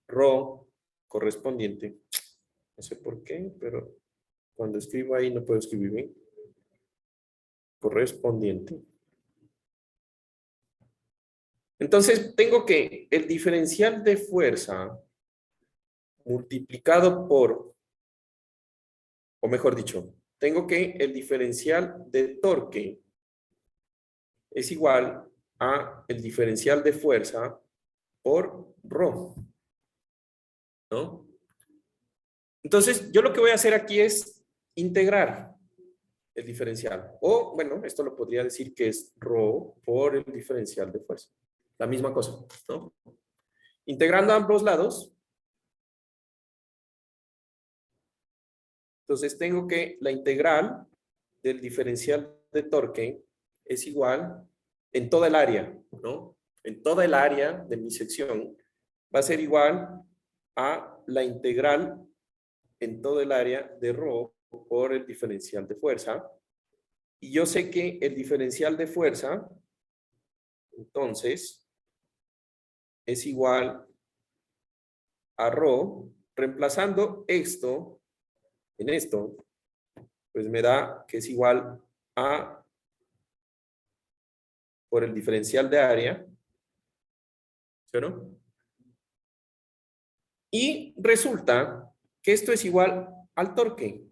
ρ correspondiente. No sé por qué, pero cuando escribo ahí no puedo escribir bien. Correspondiente. Entonces tengo que el diferencial de fuerza multiplicado por, o mejor dicho, tengo que el diferencial de torque es igual a el diferencial de fuerza por ρ, ¿no? Entonces, yo lo que voy a hacer aquí es integrar el diferencial. O, bueno, esto lo podría decir que es ρ por el diferencial de fuerza. La misma cosa, ¿no? Integrando ambos lados. Entonces, tengo que la integral del diferencial de torque es igual en toda el área, ¿no? En toda el área de mi sección va a ser igual a la integral en todo el área de ρ por el diferencial de fuerza. Y yo sé que el diferencial de fuerza, entonces, es igual a ρ, reemplazando esto en esto, pues me da que es igual a por el diferencial de área, ¿sí o no? Y resulta que esto es igual al torque,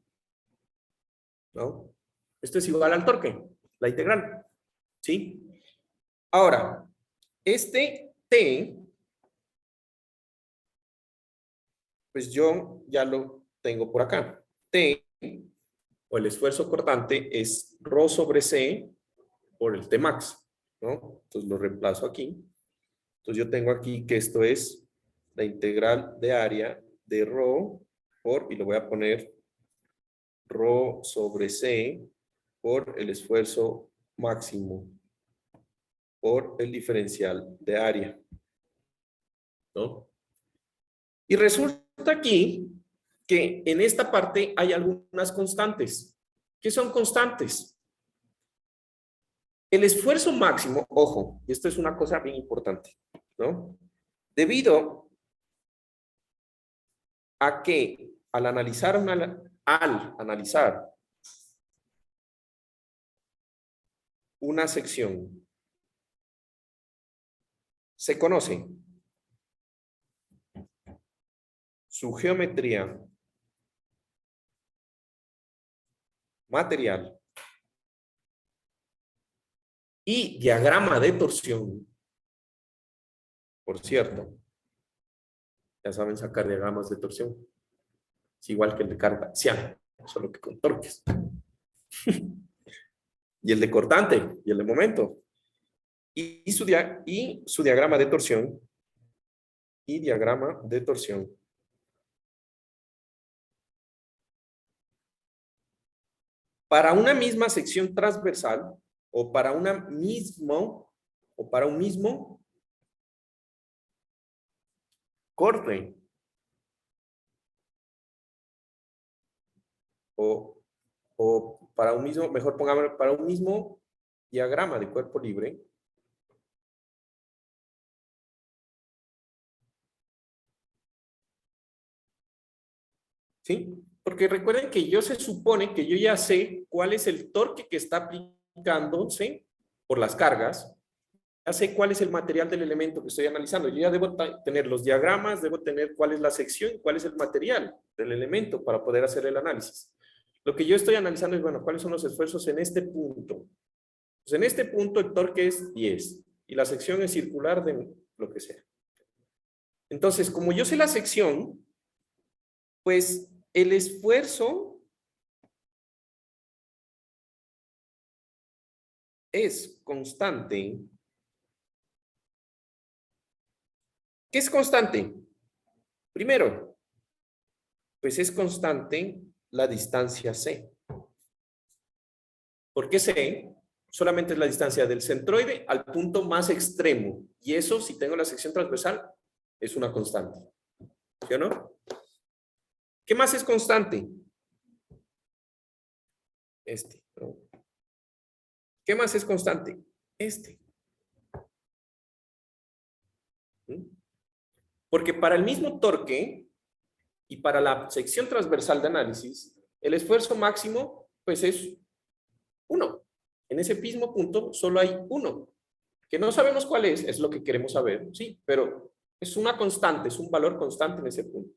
¿no? Esto es igual al torque, la integral, ¿sí? Ahora, este T, pues yo ya lo tengo por acá. T, o el esfuerzo cortante, es ρ sobre C por el T max, ¿no? Entonces lo reemplazo aquí. Entonces yo tengo aquí que esto es la integral de área de ρ por, y lo voy a poner ρ sobre C por el esfuerzo máximo por el diferencial de área, ¿no? Y resulta aquí que en esta parte hay algunas constantes. ¿Qué son constantes? El esfuerzo máximo, ojo, y esto es una cosa bien importante, ¿no? Debido a que al analizar una sección se conoce su geometría material y diagrama de torsión. Por cierto, ya saben sacar diagramas de torsión. Es igual que el de Cardassian, solo que con torques. Y el de cortante, y el de momento. Y su diagrama de torsión. Y diagrama de torsión. Para una misma sección transversal, o para un mismo corte, o para un mismo, mejor pongámoslo, para un mismo diagrama de cuerpo libre, ¿sí? Porque recuerden que yo se supone que yo ya sé cuál es el torque que está aplicándose por las cargas, ya sé cuál es el material del elemento que estoy analizando, yo ya debo tener los diagramas, debo tener cuál es la sección, cuál es el material del elemento para poder hacer el análisis. Lo que yo estoy analizando es, bueno, cuáles son los esfuerzos en este punto. Pues en este punto el torque es 10 y la sección es circular de lo que sea. Entonces, como yo sé la sección, pues el esfuerzo es constante. ¿Qué es constante? Primero, pues es constante la distancia C. ¿Por qué C? Solamente es la distancia del centroide al punto más extremo. Y eso, si tengo la sección transversal, es una constante. ¿Sí o no? ¿Qué más es constante? Este, ¿no? ¿Qué más es constante? Este. ¿Mm? Porque para el mismo torque y para la sección transversal de análisis, el esfuerzo máximo, pues es 1. En ese mismo punto solo hay 1. Que no sabemos cuál es lo que queremos saber, sí, pero es una constante, es un valor constante en ese punto.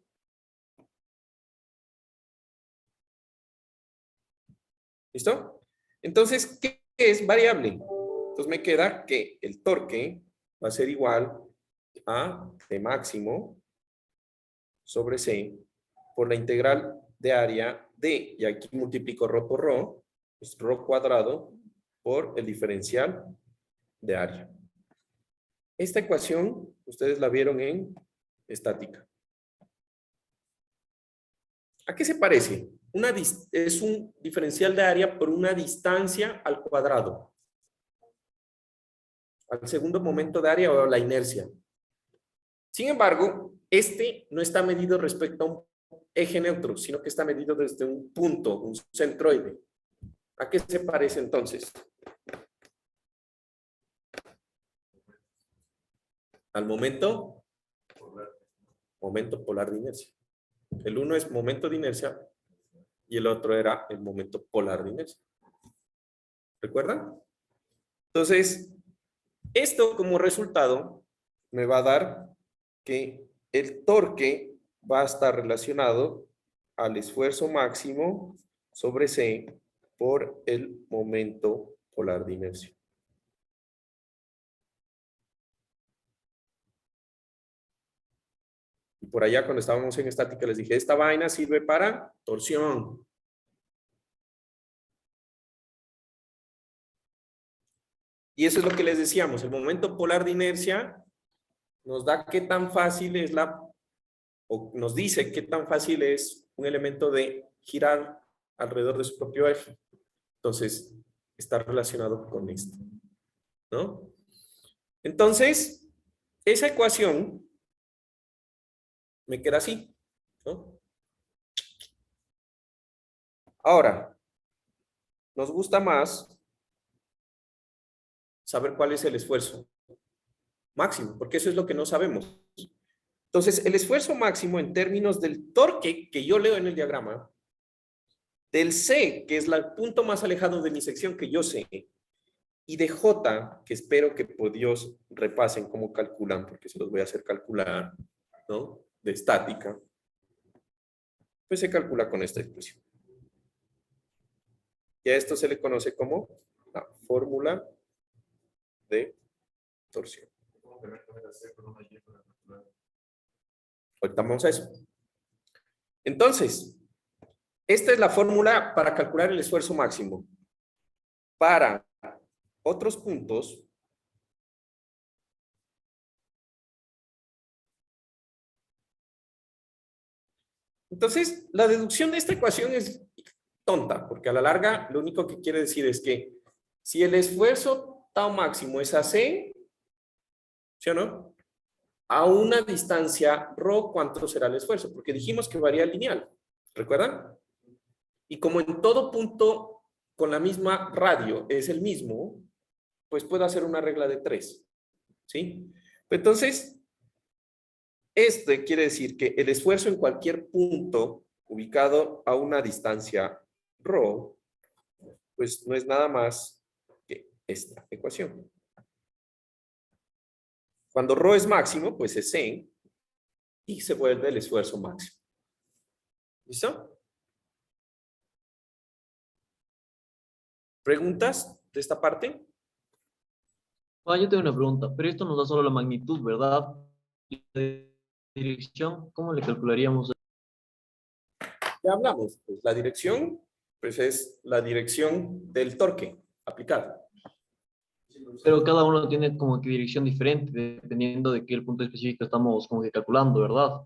¿Listo? Entonces, ¿qué es variable? Entonces me queda que el torque va a ser igual a T máximo sobre C por la integral de área D, y aquí multiplico ρ por ρ, es ρ cuadrado por el diferencial de área. Esta ecuación ustedes la vieron en estática. ¿A qué se parece? Es un diferencial de área por una distancia al cuadrado. Al segundo momento de área o a la inercia. Sin embargo, este no está medido respecto a un eje neutro, sino que está medido desde un punto, un centroide. ¿A qué se parece entonces? Al momento polar de inercia. El uno es momento de inercia y el otro era el momento polar de inercia. ¿Recuerdan? Entonces, esto como resultado me va a dar que el torque va a estar relacionado al esfuerzo máximo sobre C por el momento polar de inercia. Y por allá cuando estábamos en estática les dije, esta vaina sirve para torsión. Y eso es lo que les decíamos, el momento polar de inercia nos da qué tan fácil es o nos dice qué tan fácil es un elemento de girar alrededor de su propio eje. Entonces, está relacionado con esto, ¿no? Entonces, esa ecuación me queda así, ¿no? Ahora, nos gusta más saber cuál es el esfuerzo máximo, porque eso es lo que no sabemos. Entonces, el esfuerzo máximo en términos del torque que yo leo en el diagrama, del C, que es el punto más alejado de mi sección que yo sé, y de J, que espero que por Dios repasen cómo calculan, porque se los voy a hacer calcular, ¿no? De estática, pues se calcula con esta expresión. Y a esto se le conoce como la fórmula de torsión. Ahorita vamos a eso. Entonces, esta es la fórmula para calcular el esfuerzo máximo. Para otros puntos, entonces la deducción de esta ecuación es tonta, porque a la larga lo único que quiere decir es que si el esfuerzo tau máximo es AC, ¿sí o no? A una distancia ρ, ¿cuánto será el esfuerzo? Porque dijimos que varía lineal, ¿recuerdan? Y como en todo punto con la misma radio es el mismo, pues puedo hacer una regla de 3, ¿sí? Entonces, este quiere decir que el esfuerzo en cualquier punto ubicado a una distancia ρ, pues no es nada más que esta ecuación. Cuando ρ es máximo, pues es C y se vuelve el esfuerzo máximo. ¿Listo? ¿Preguntas de esta parte? Ah, yo tengo una pregunta, pero esto nos da solo la magnitud, ¿verdad? Y la dirección, ¿cómo le calcularíamos? Ya hablamos, pues la dirección, pues es la dirección del torque aplicado. Pero cada uno tiene como que dirección diferente, dependiendo de qué punto específico estamos como que calculando, ¿verdad?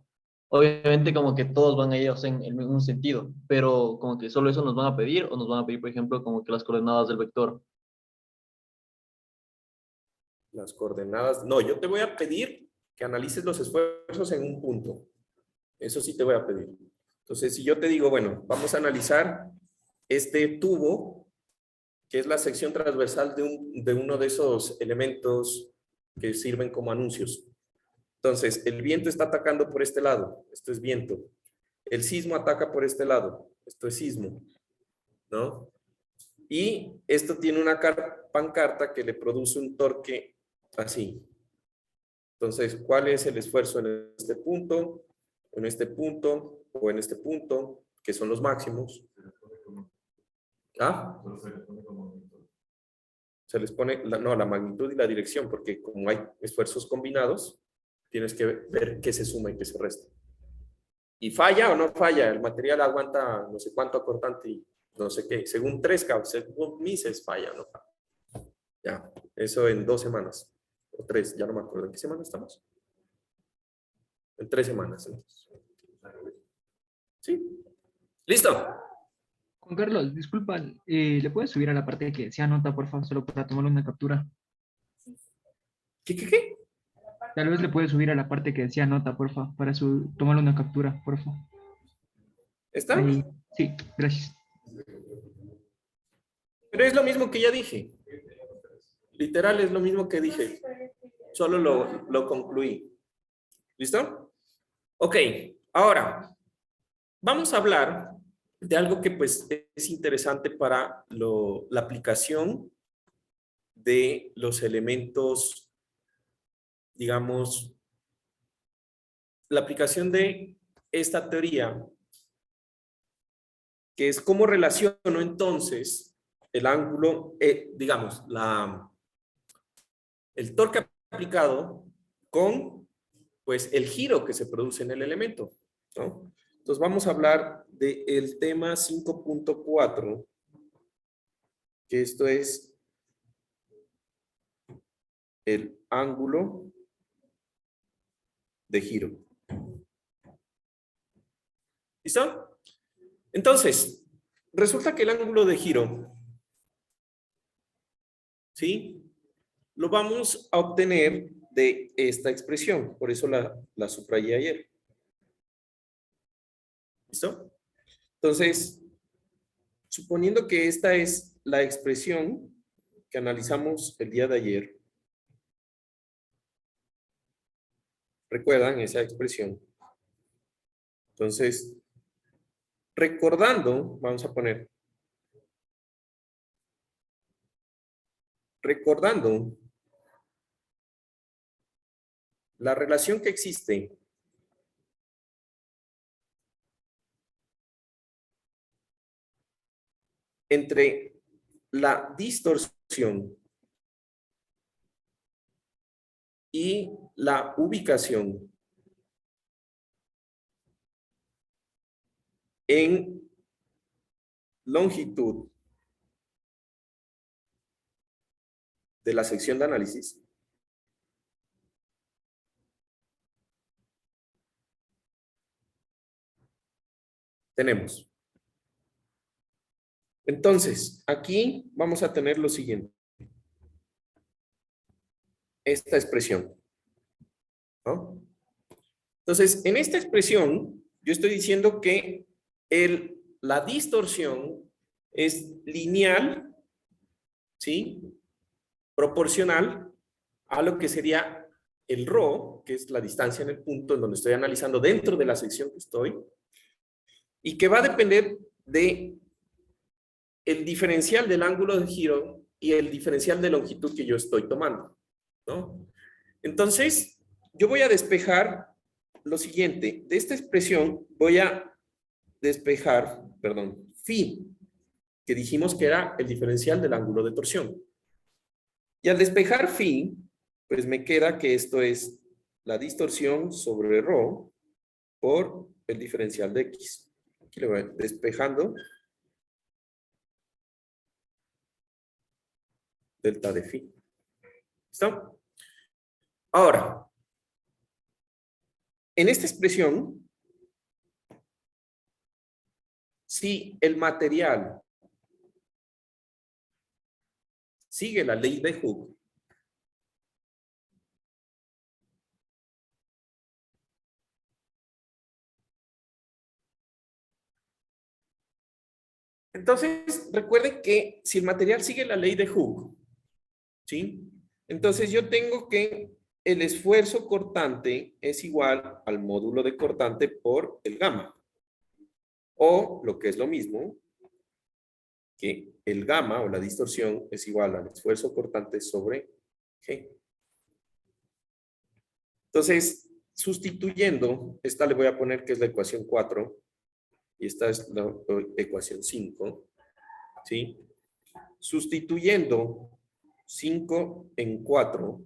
Obviamente como que todos van a ir, o sea, en el mismo sentido, pero como que solo eso nos van a pedir, o nos van a pedir, por ejemplo, como que las coordenadas del vector. Las coordenadas. No, yo te voy a pedir que analices los esfuerzos en un punto. Eso sí te voy a pedir. Entonces, si yo te digo, bueno, vamos a analizar este tubo, que es la sección transversal de uno de esos elementos que sirven como anuncios. Entonces, el viento está atacando por este lado, esto es viento. El sismo ataca por este lado, esto es sismo, ¿no? Y esto tiene una pancarta que le produce un torque así. Entonces, ¿cuál es el esfuerzo en este punto, en este punto o en este punto, que son los máximos? ¿Ah? Se les pone, no, la magnitud y la dirección, porque como hay esfuerzos combinados, tienes que ver qué se suma y qué se resta. Y falla o no falla, el material aguanta no sé cuánto cortante y no sé qué. Según 3K, según Mises falla, ¿no? Ya, eso en 2 semanas. O 3, ya no me acuerdo. ¿En qué semana estamos? En 3 semanas. Entonces. Sí. ¿Listo? Juan Carlos, disculpa, ¿le puedes subir a la parte que decía nota, por favor, solo para tomarle una captura? ¿Qué? Tal vez le puedes subir a la parte que decía nota, por favor, para tomarle una captura, por favor. ¿Está? Ahí, sí, gracias. Pero es lo mismo que ya dije. Literal es lo mismo que dije. Solo lo concluí. ¿Listo? Ok, ahora vamos a hablar de algo que pues es interesante para la aplicación de los elementos, digamos, la aplicación de esta teoría, que es cómo relaciono entonces el ángulo, digamos, el torque aplicado con pues el giro que se produce en el elemento, ¿no? Entonces vamos a hablar del tema 5.4, que esto es el ángulo de giro. ¿Listo? Entonces, resulta que el ángulo de giro, ¿sí? Lo vamos a obtener de esta expresión, por eso la subrayé ayer. ¿Listo? Entonces, suponiendo que esta es la expresión que analizamos el día de ayer, ¿recuerdan esa expresión? Entonces, recordando, vamos a poner, recordando la relación que existe entre la distorsión y la ubicación en longitud de la sección de análisis, tenemos. Entonces, aquí vamos a tener lo siguiente. Esta expresión, ¿no? Entonces, en esta expresión, yo estoy diciendo que la distorsión es lineal, ¿sí? Proporcional a lo que sería el ρ, que es la distancia en el punto en donde estoy analizando dentro de la sección que estoy, y que va a depender de el diferencial del ángulo de giro y el diferencial de longitud que yo estoy tomando, ¿no? Entonces, yo voy a despejar lo siguiente. De esta expresión voy a despejar, perdón, phi, que dijimos que era el diferencial del ángulo de torsión. Y al despejar phi, pues me queda que esto es la distorsión sobre ρ por el diferencial de x. Aquí le voy despejando delta de phi. ¿Listo? Ahora, en esta expresión, si el material sigue la ley de Hooke, Entonces, recuerden que si el material sigue la ley de Hooke, ¿sí? Entonces yo tengo que el esfuerzo cortante es igual al módulo de cortante por el gamma. O, lo que es lo mismo, que el gamma o la distorsión es igual al esfuerzo cortante sobre G. Entonces, sustituyendo, esta le voy a poner que es la ecuación 4 y esta es la ecuación 5, ¿sí? Sustituyendo 5 en 4,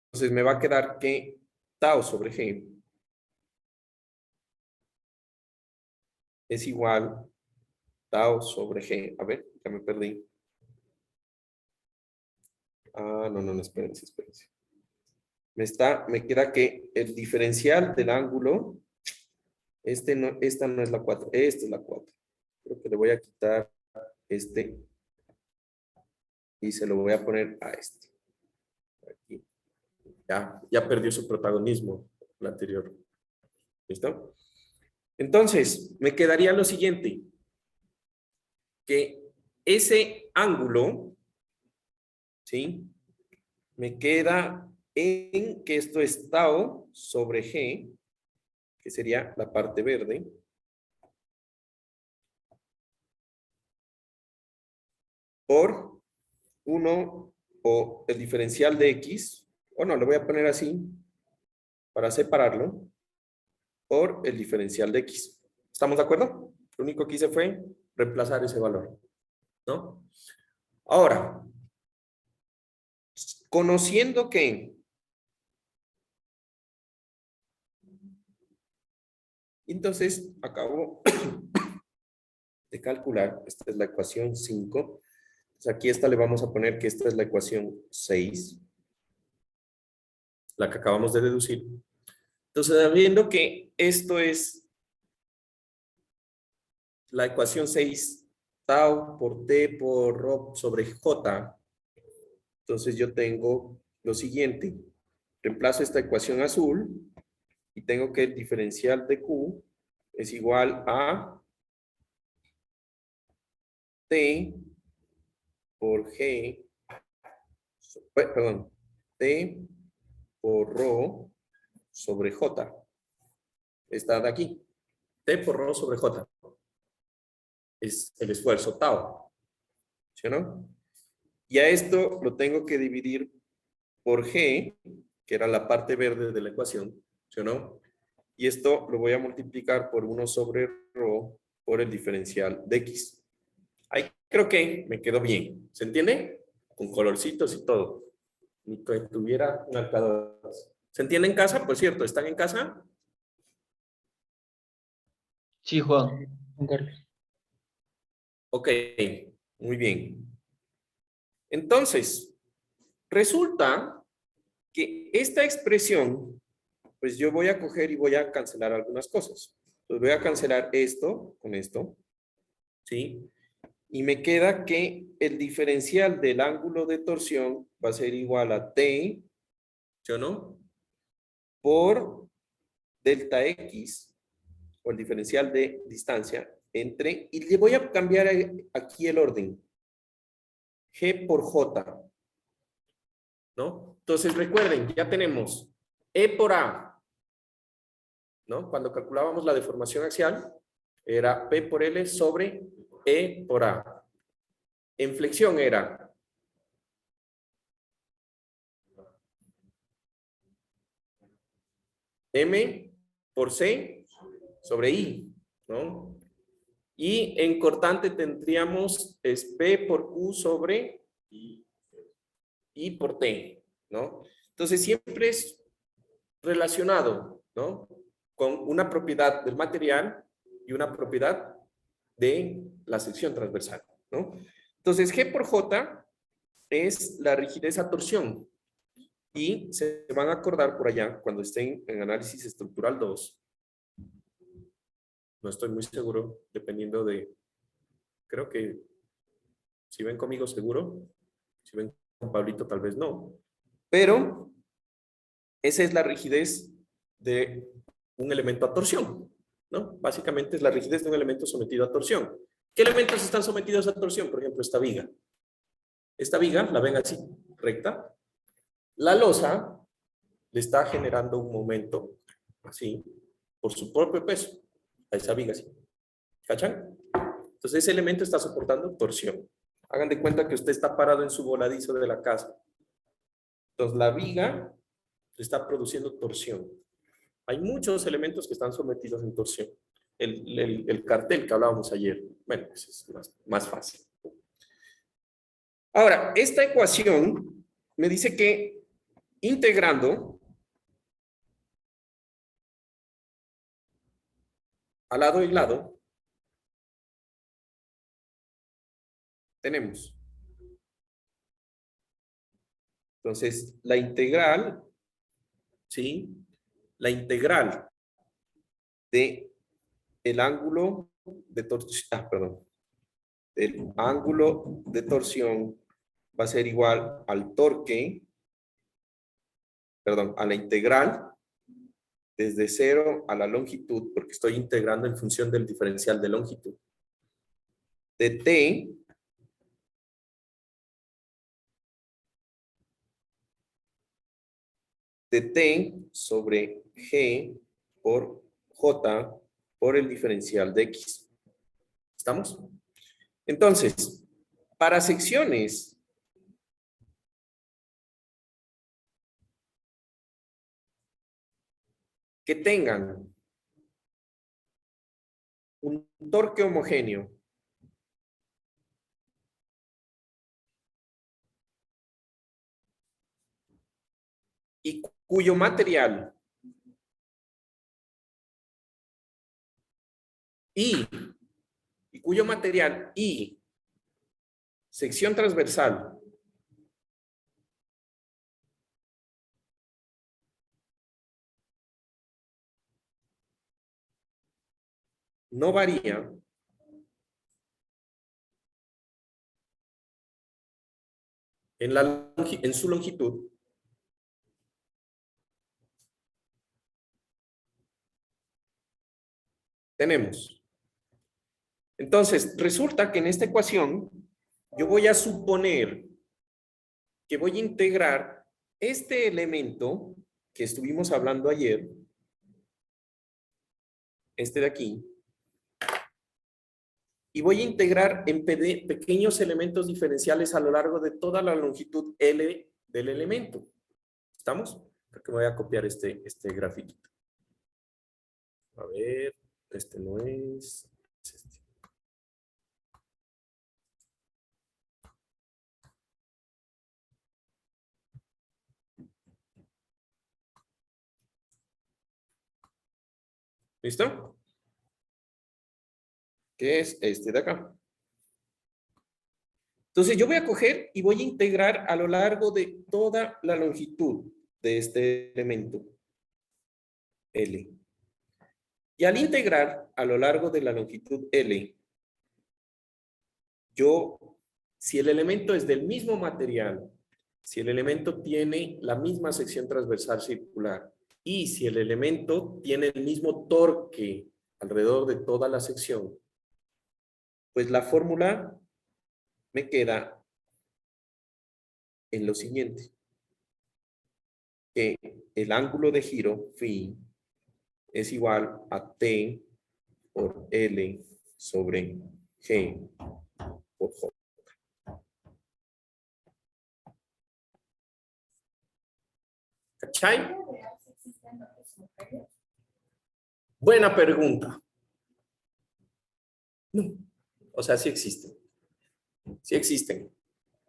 entonces me va a quedar que tau sobre G es igual tau sobre G. A ver, ya me perdí. Ah, no, espérense. Me queda que el diferencial del ángulo, esta no es la 4, esta es la 4. Creo que le voy a quitar este y se lo voy a poner a este. Aquí. Ya perdió su protagonismo el anterior. ¿Listo? Entonces, me quedaría lo siguiente, que ese ángulo, ¿sí? Me queda en que esto es tau sobre G, que sería la parte verde, por 1 o el diferencial de X, o no, lo voy a poner así, para separarlo, por el diferencial de X. ¿Estamos de acuerdo? Lo único que hice fue reemplazar ese valor, ¿no? Ahora, conociendo que entonces acabo de calcular, esta es la ecuación 5, entonces aquí esta le vamos a poner que esta es la ecuación 6, la que acabamos de deducir. Entonces, viendo que esto es la ecuación 6, tau por t por rho sobre j, entonces yo tengo lo siguiente, reemplazo esta ecuación azul y tengo que el diferencial de q es igual a t por g, perdón, t por rho sobre j. Está de aquí. T por rho sobre j. Es el esfuerzo tau. ¿Sí o no? Y a esto lo tengo que dividir por g, que era la parte verde de la ecuación. ¿Sí o no? Y esto lo voy a multiplicar por 1 sobre rho por el diferencial de x. Ahí creo que me quedó bien. ¿Se entiende? Con colorcitos y todo. Ni que tuviera marcadores. ¿Se entiende en casa? Por cierto, ¿están en casa? Sí, Juan. Juan Carlos. Ok, muy bien. Entonces, resulta que esta expresión, pues yo voy a coger y voy a cancelar algunas cosas. Entonces voy a cancelar esto con esto, ¿sí? Y me queda que el diferencial del ángulo de torsión va a ser igual a t, ¿sí o no? Por delta x, o el diferencial de distancia, entre, y le voy a cambiar aquí el orden, g por j, ¿no? Entonces recuerden, ya tenemos E por A, ¿no? Cuando calculábamos la deformación axial, era P por L sobre E por A. En flexión era M por C sobre I, ¿no? Y en cortante tendríamos es P por Q sobre I por T, ¿no? Entonces siempre es relacionado, ¿no? Con una propiedad del material y una propiedad de la sección transversal, ¿no? Entonces, G por J es la rigidez a torsión y se van a acordar por allá cuando estén en análisis estructural 2. No estoy muy seguro, dependiendo de, creo que si ven conmigo seguro, si ven con Pablito tal vez no, pero esa es la rigidez de un elemento a torsión, ¿no? Básicamente es la rigidez de un elemento sometido a torsión. ¿Qué elementos están sometidos a torsión? Por ejemplo, esta viga. Esta viga, la ven así, recta. La losa le está generando un momento, así, por su propio peso, a esa viga así. ¿Cachan? Entonces ese elemento está soportando torsión. Hagan de cuenta que usted está parado en su voladizo de la casa. Entonces la viga está produciendo torsión. Hay muchos elementos que están sometidos en torsión. El cartel que hablábamos ayer, bueno, eso es más fácil. Ahora, esta ecuación me dice que integrando a lado y lado, tenemos. Entonces, la integral, ¿sí? La integral de el ángulo de torsión, perdón, el ángulo de torsión va a ser igual al torque, perdón, a la integral desde 0 a la longitud, porque estoy integrando en función del diferencial de longitud, de T sobre G por J por el diferencial de X. ¿Estamos? Entonces, para secciones que tengan un torque homogéneo y cuyo material y sección transversal no varía, en su longitud, tenemos. Entonces, resulta que en esta ecuación yo voy a suponer que voy a integrar este elemento que estuvimos hablando ayer, este de aquí, y voy a integrar en pequeños elementos diferenciales a lo largo de toda la longitud L del elemento. ¿Estamos? Creo que voy a copiar este grafiquito. A ver, este no es este. ¿Listo? Que es este de acá. Entonces yo voy a coger y voy a integrar a lo largo de toda la longitud de este elemento L. Y al integrar a lo largo de la longitud L, si el elemento es del mismo material, si el elemento tiene la misma sección transversal circular y si el elemento tiene el mismo torque alrededor de toda la sección, pues la fórmula me queda en lo siguiente, que el ángulo de giro, phi, es igual a T por L sobre G por J. ¿Cachai? Buena pregunta. No. O sea, sí existen. Sí existen.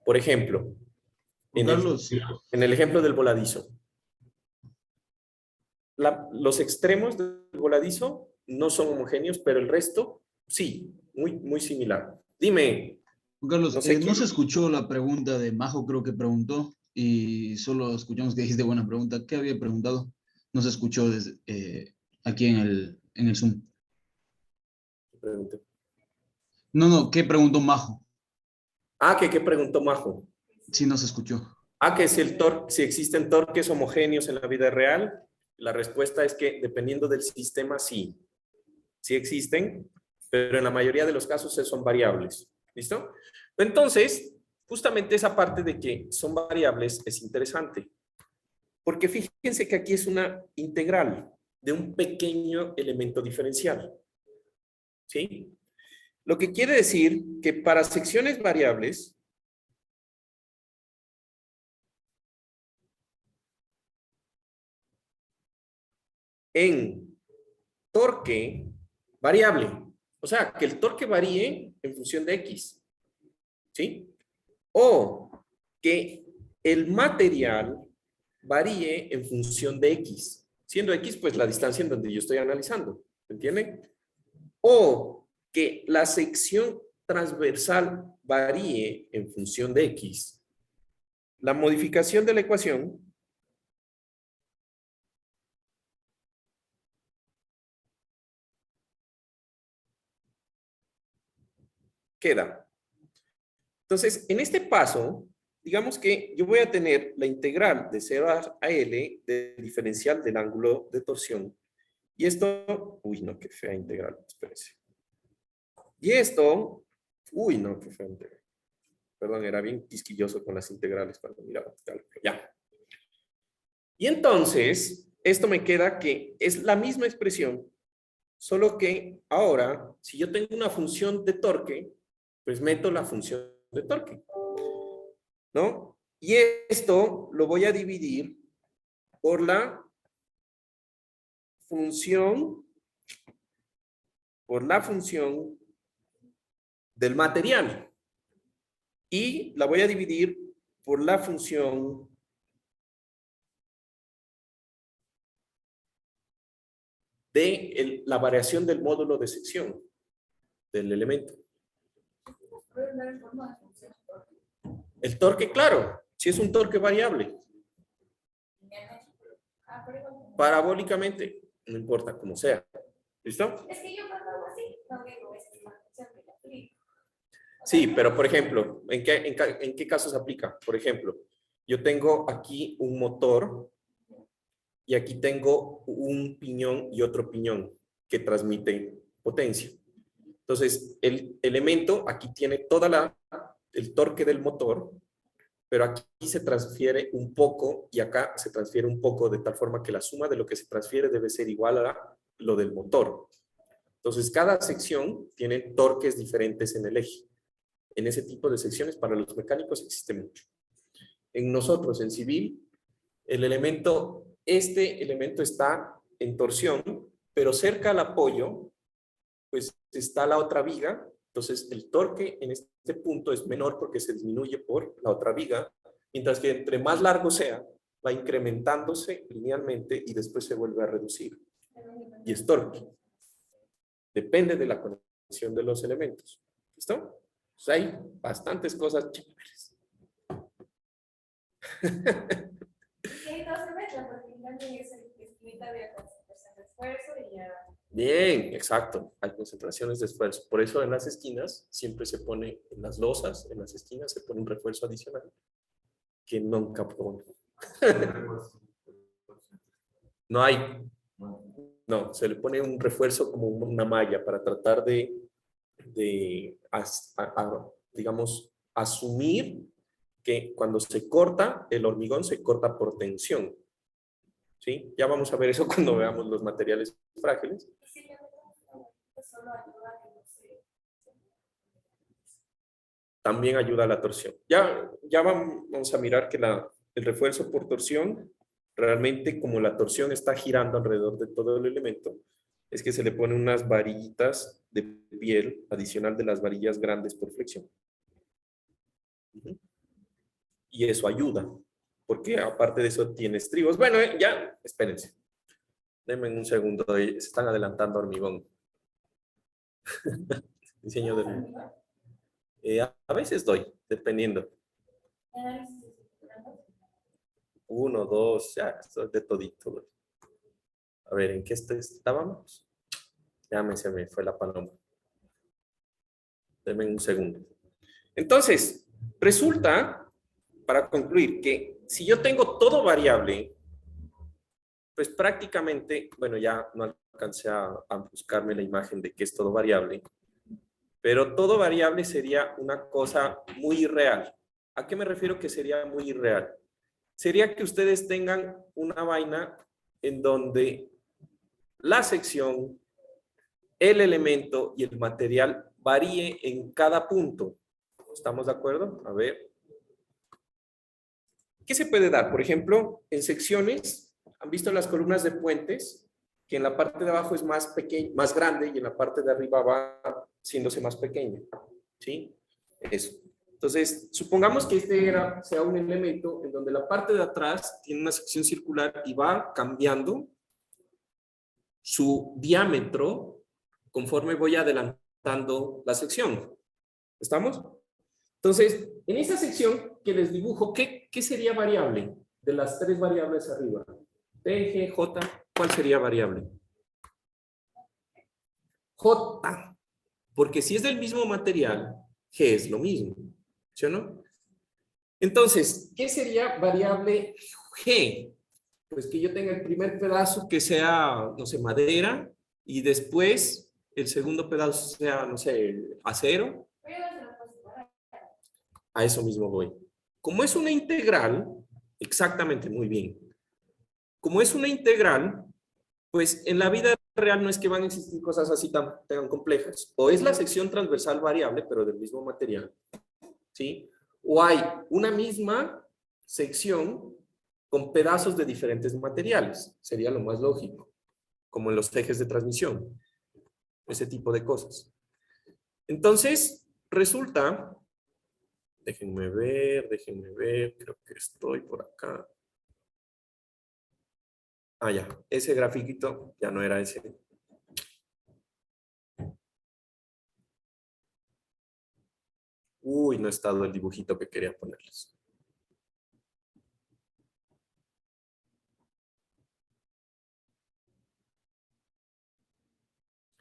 Por ejemplo, en el ejemplo del voladizo. Los extremos del voladizo no son homogéneos, pero el resto sí, muy similar. Dime. Carlos, No sé no quién- se escuchó la pregunta de Majo, creo que preguntó, y solo escuchamos que dijiste buena pregunta. ¿Qué había preguntado? No se escuchó desde, aquí en el Zoom. Pregunté. No, ¿qué preguntó Majo? Ah, ¿qué preguntó Majo? Sí, no se escuchó. Ah, que si existen torques homogéneos en la vida real. La respuesta es que dependiendo del sistema, sí. sí existen, pero en la mayoría de los casos son variables. ¿Listo? Entonces, justamente esa parte de que son variables es interesante, porque fíjense que aquí es una integral de un pequeño elemento diferencial. ¿Sí? Lo que quiere decir que para secciones variables, en torque variable, o sea, que el torque varíe en función de X, ¿sí? O que el material varíe en función de X, siendo X pues la distancia en donde yo estoy analizando, ¿entienden? O que la sección transversal varíe en función de X. La modificación de la ecuación queda. Entonces, en este paso, digamos que yo voy a tener la integral de 0 a L del diferencial del ángulo de torsión. Y esto, uy, no, qué fea integral, espérense. Y esto, uy, no, qué fea integral. Perdón, era bien quisquilloso con las integrales cuando miraba. Ya. Y entonces, esto me queda que es la misma expresión, solo que ahora, si yo tengo una función de torque, pues meto la función de torque, ¿no? Y esto lo voy a dividir por la función, del material. Y la voy a dividir por la función de la variación del módulo de sección del elemento. El torque, claro, si es un torque variable. Parabólicamente, no importa cómo sea. ¿Listo? Es que yo cuando hago así, no digo, esta es la función que le aplico. Sí, pero por ejemplo, ¿en qué casos aplica? Por ejemplo, yo tengo aquí un motor y aquí tengo un piñón y otro piñón que transmite potencia. Entonces, el elemento aquí tiene el torque del motor, pero aquí se transfiere un poco y acá se transfiere un poco de tal forma que la suma de lo que se transfiere debe ser igual a lo del motor. Entonces, cada sección tiene torques diferentes en el eje. En ese tipo de secciones para los mecánicos existe mucho. En nosotros, en civil, este elemento está en torsión, pero cerca al apoyo, pues está la otra viga. Entonces, el torque en este punto es menor porque se disminuye por la otra viga, mientras que entre más largo sea, va incrementándose linealmente y después se vuelve a reducir. Y es torque. Depende de la conexión de los elementos. ¿Listo? Pues hay bastantes cosas chéveres. Y ahí no se mezcla, porque también es el que explica de concentración de esfuerzo y ya. Bien, exacto. Hay concentraciones de esfuerzo. Por eso en las esquinas siempre se pone, en las losas, en las esquinas se pone un refuerzo adicional que nunca pone. No hay. No, se le pone un refuerzo como una malla para tratar de digamos, asumir que cuando se corta, el hormigón se corta por tensión. ¿Sí? Ya vamos a ver eso cuando veamos los materiales frágiles. También ayuda a la torsión. Ya vamos a mirar que el refuerzo por torsión, realmente como la torsión está girando alrededor de todo el elemento, es que se le ponen unas varillitas de piel adicional de las varillas grandes por flexión. Y eso ayuda, porque aparte de eso tiene estribos. Bueno, ya, espérense. Denme un segundo, se están adelantando hormigón. Diseño de... a veces doy, dependiendo. 1, 2, ya, esto es de todito. A ver, ¿en qué estábamos? Ya se me fue la paloma. Denme un segundo. Entonces, resulta, para concluir, que si yo tengo todo variable, pues prácticamente, bueno, ya no alcancé a buscarme la imagen de que es todo variable, pero todo variable sería una cosa muy irreal. ¿A qué me refiero que sería muy irreal? Sería que ustedes tengan una vaina en donde la sección, el elemento y el material varíe en cada punto. ¿Estamos de acuerdo? A ver. ¿Qué se puede dar? Por ejemplo, en secciones, ¿han visto las columnas de puentes? Que en la parte de abajo es más pequeño, más grande y en la parte de arriba va haciéndose más pequeña. ¿Sí? Eso. Entonces, supongamos que sea un elemento en donde la parte de atrás tiene una sección circular y va cambiando su diámetro conforme voy adelantando la sección. ¿Estamos? Entonces, en esa sección que les dibujo, ¿qué sería variable? De las tres variables arriba. T, G, J, ¿cuál sería variable? J, porque si es del mismo material, G es lo mismo, ¿sí o no? Entonces, ¿qué sería variable G? Pues que yo tenga el primer pedazo que sea, no sé, madera, y después el segundo pedazo sea, no sé, acero. A eso mismo voy. Como es una integral, exactamente, muy bien. Como es una integral, pues en la vida real no es que van a existir cosas así tan complejas. O es la sección transversal variable, pero del mismo material, ¿sí? O hay una misma sección con pedazos de diferentes materiales. Sería lo más lógico, como en los ejes de transmisión. Ese tipo de cosas. Entonces, resulta, déjenme ver, creo que estoy por acá. Ah, ya, ese grafiquito ya no era ese. Uy, no ha estado el dibujito que quería ponerles.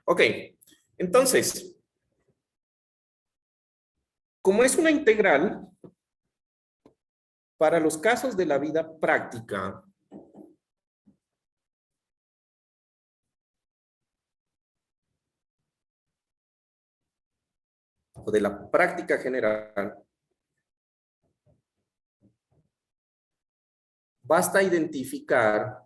Ok, entonces, como es una integral, para los casos de la vida práctica, o de la práctica general, basta identificar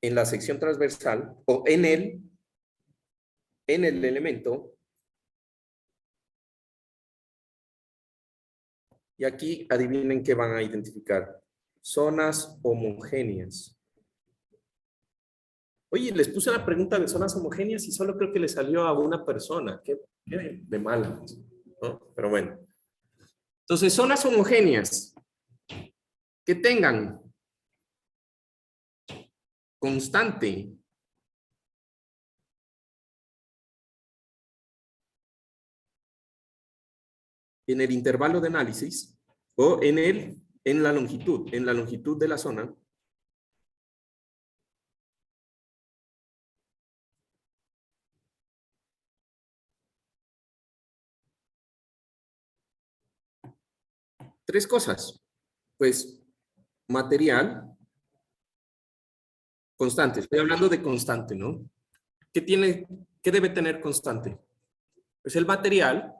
en la sección transversal o en el elemento, y aquí adivinen qué van a identificar. Zonas homogéneas. Oye, les puse la pregunta de zonas homogéneas y solo creo que le salió a una persona. Qué de mala, ¿no? Pero bueno. Entonces, zonas homogéneas que tengan constante en el intervalo de análisis o en la longitud de la zona. Tres cosas. Pues, material, constante. Estoy hablando de constante, ¿no? ¿Qué debe tener constante? Pues el material,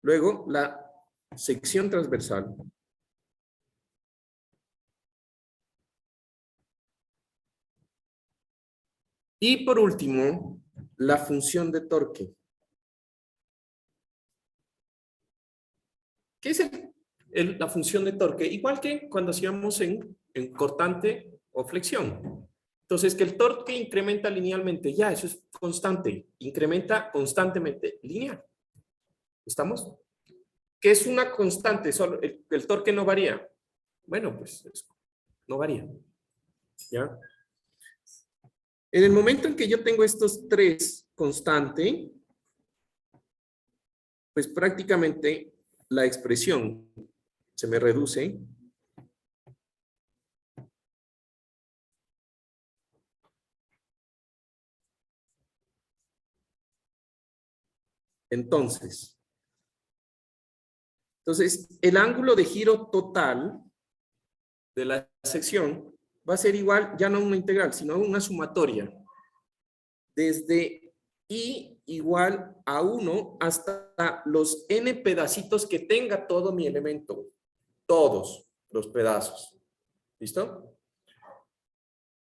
luego la sección transversal, y por último, la función de torque. ¿Qué es la función de torque? Igual que cuando hacíamos en cortante o flexión. Entonces, que el torque incrementa linealmente, ya, eso es constante, incrementa constantemente, lineal. ¿Estamos? ¿Qué es una constante? Solo el torque no varía. Bueno, pues no varía. ¿Ya? En el momento en que yo tengo estos tres constante, pues prácticamente la expresión se me reduce entonces Entonces, el ángulo de giro total de la sección va a ser igual, ya no una integral, sino una sumatoria. Desde I igual a 1 hasta los n pedacitos que tenga todo mi elemento. Todos los pedazos. ¿Listo?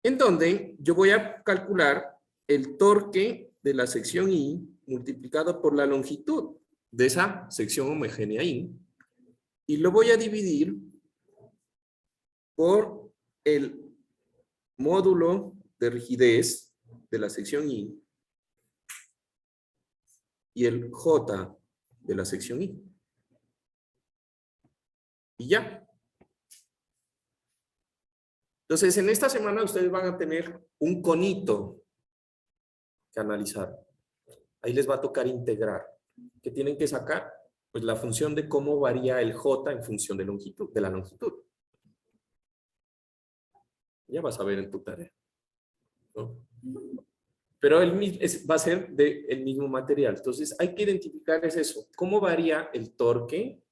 En donde yo voy a calcular el torque de la sección I multiplicado por la longitud de esa sección homogénea I. Y lo voy a dividir por el módulo de rigidez de la sección I y el J de la sección I. Y ya. Entonces, en esta semana ustedes van a tener un conito que analizar. Ahí les va a tocar integrar. ¿Qué tienen que sacar? Pues la función de cómo varía el J en función de longitud, de la longitud. Ya vas a ver en tu tarea, ¿no? Pero va a ser del mismo material. Entonces, hay que identificar es eso. ¿Cómo varía el torque?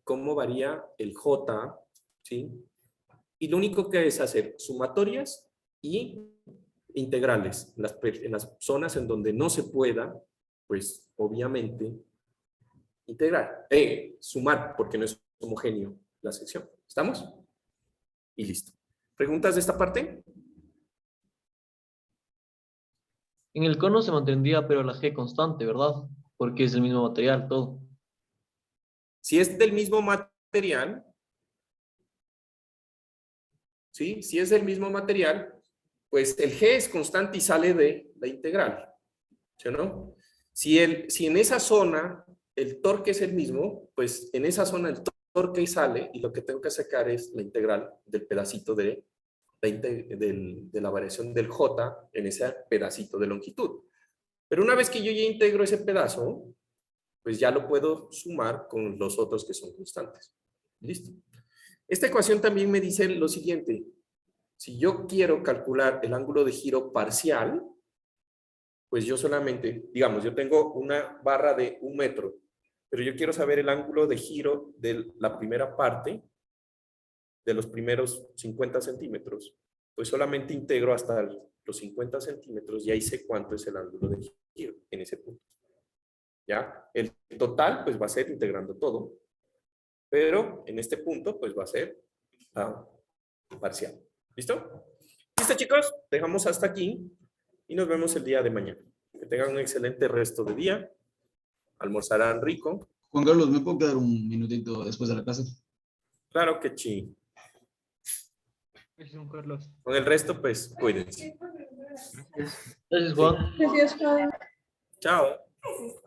¿Cómo varía el J? ¿Sí? Y lo único que es hacer sumatorias y integrales. En las zonas en donde no se pueda, pues, obviamente, integrar. Sumar, porque no es homogéneo la sección. ¿Estamos? Y listo. ¿Preguntas de esta parte? En el cono se mantendría, pero la G constante, ¿verdad? Porque es el mismo material, todo. Si es del mismo material, ¿sí? Si es del mismo material, pues el G es constante y sale de la integral, ¿sí o no? Si en esa zona el torque es el mismo, pues en esa zona el torque sale y lo que tengo que sacar es la integral del pedacito de la variación del J en ese pedacito de longitud. Pero una vez que yo ya integro ese pedazo, pues ya lo puedo sumar con los otros que son constantes. ¿Listo? Esta ecuación también me dice lo siguiente. Si yo quiero calcular el ángulo de giro parcial, pues yo solamente, digamos, yo tengo una barra de 1 metro, pero yo quiero saber el ángulo de giro de la primera parte, de los primeros 50 centímetros, pues solamente integro hasta los 50 centímetros y ahí sé cuánto es el ángulo de giro en ese punto. ¿Ya? El total, pues va a ser integrando todo, pero en este punto, pues va a ser parcial. ¿Listo? ¿Listo, chicos? Dejamos hasta aquí y nos vemos el día de mañana. Que tengan un excelente resto de día. Almorzarán rico. Juan Carlos, ¿me puedo quedar un minutito después de la clase? Claro que sí. Gracias, don Carlos. Con el resto, pues, cuídense. Gracias, Juan. Gracias, Juan. Chao.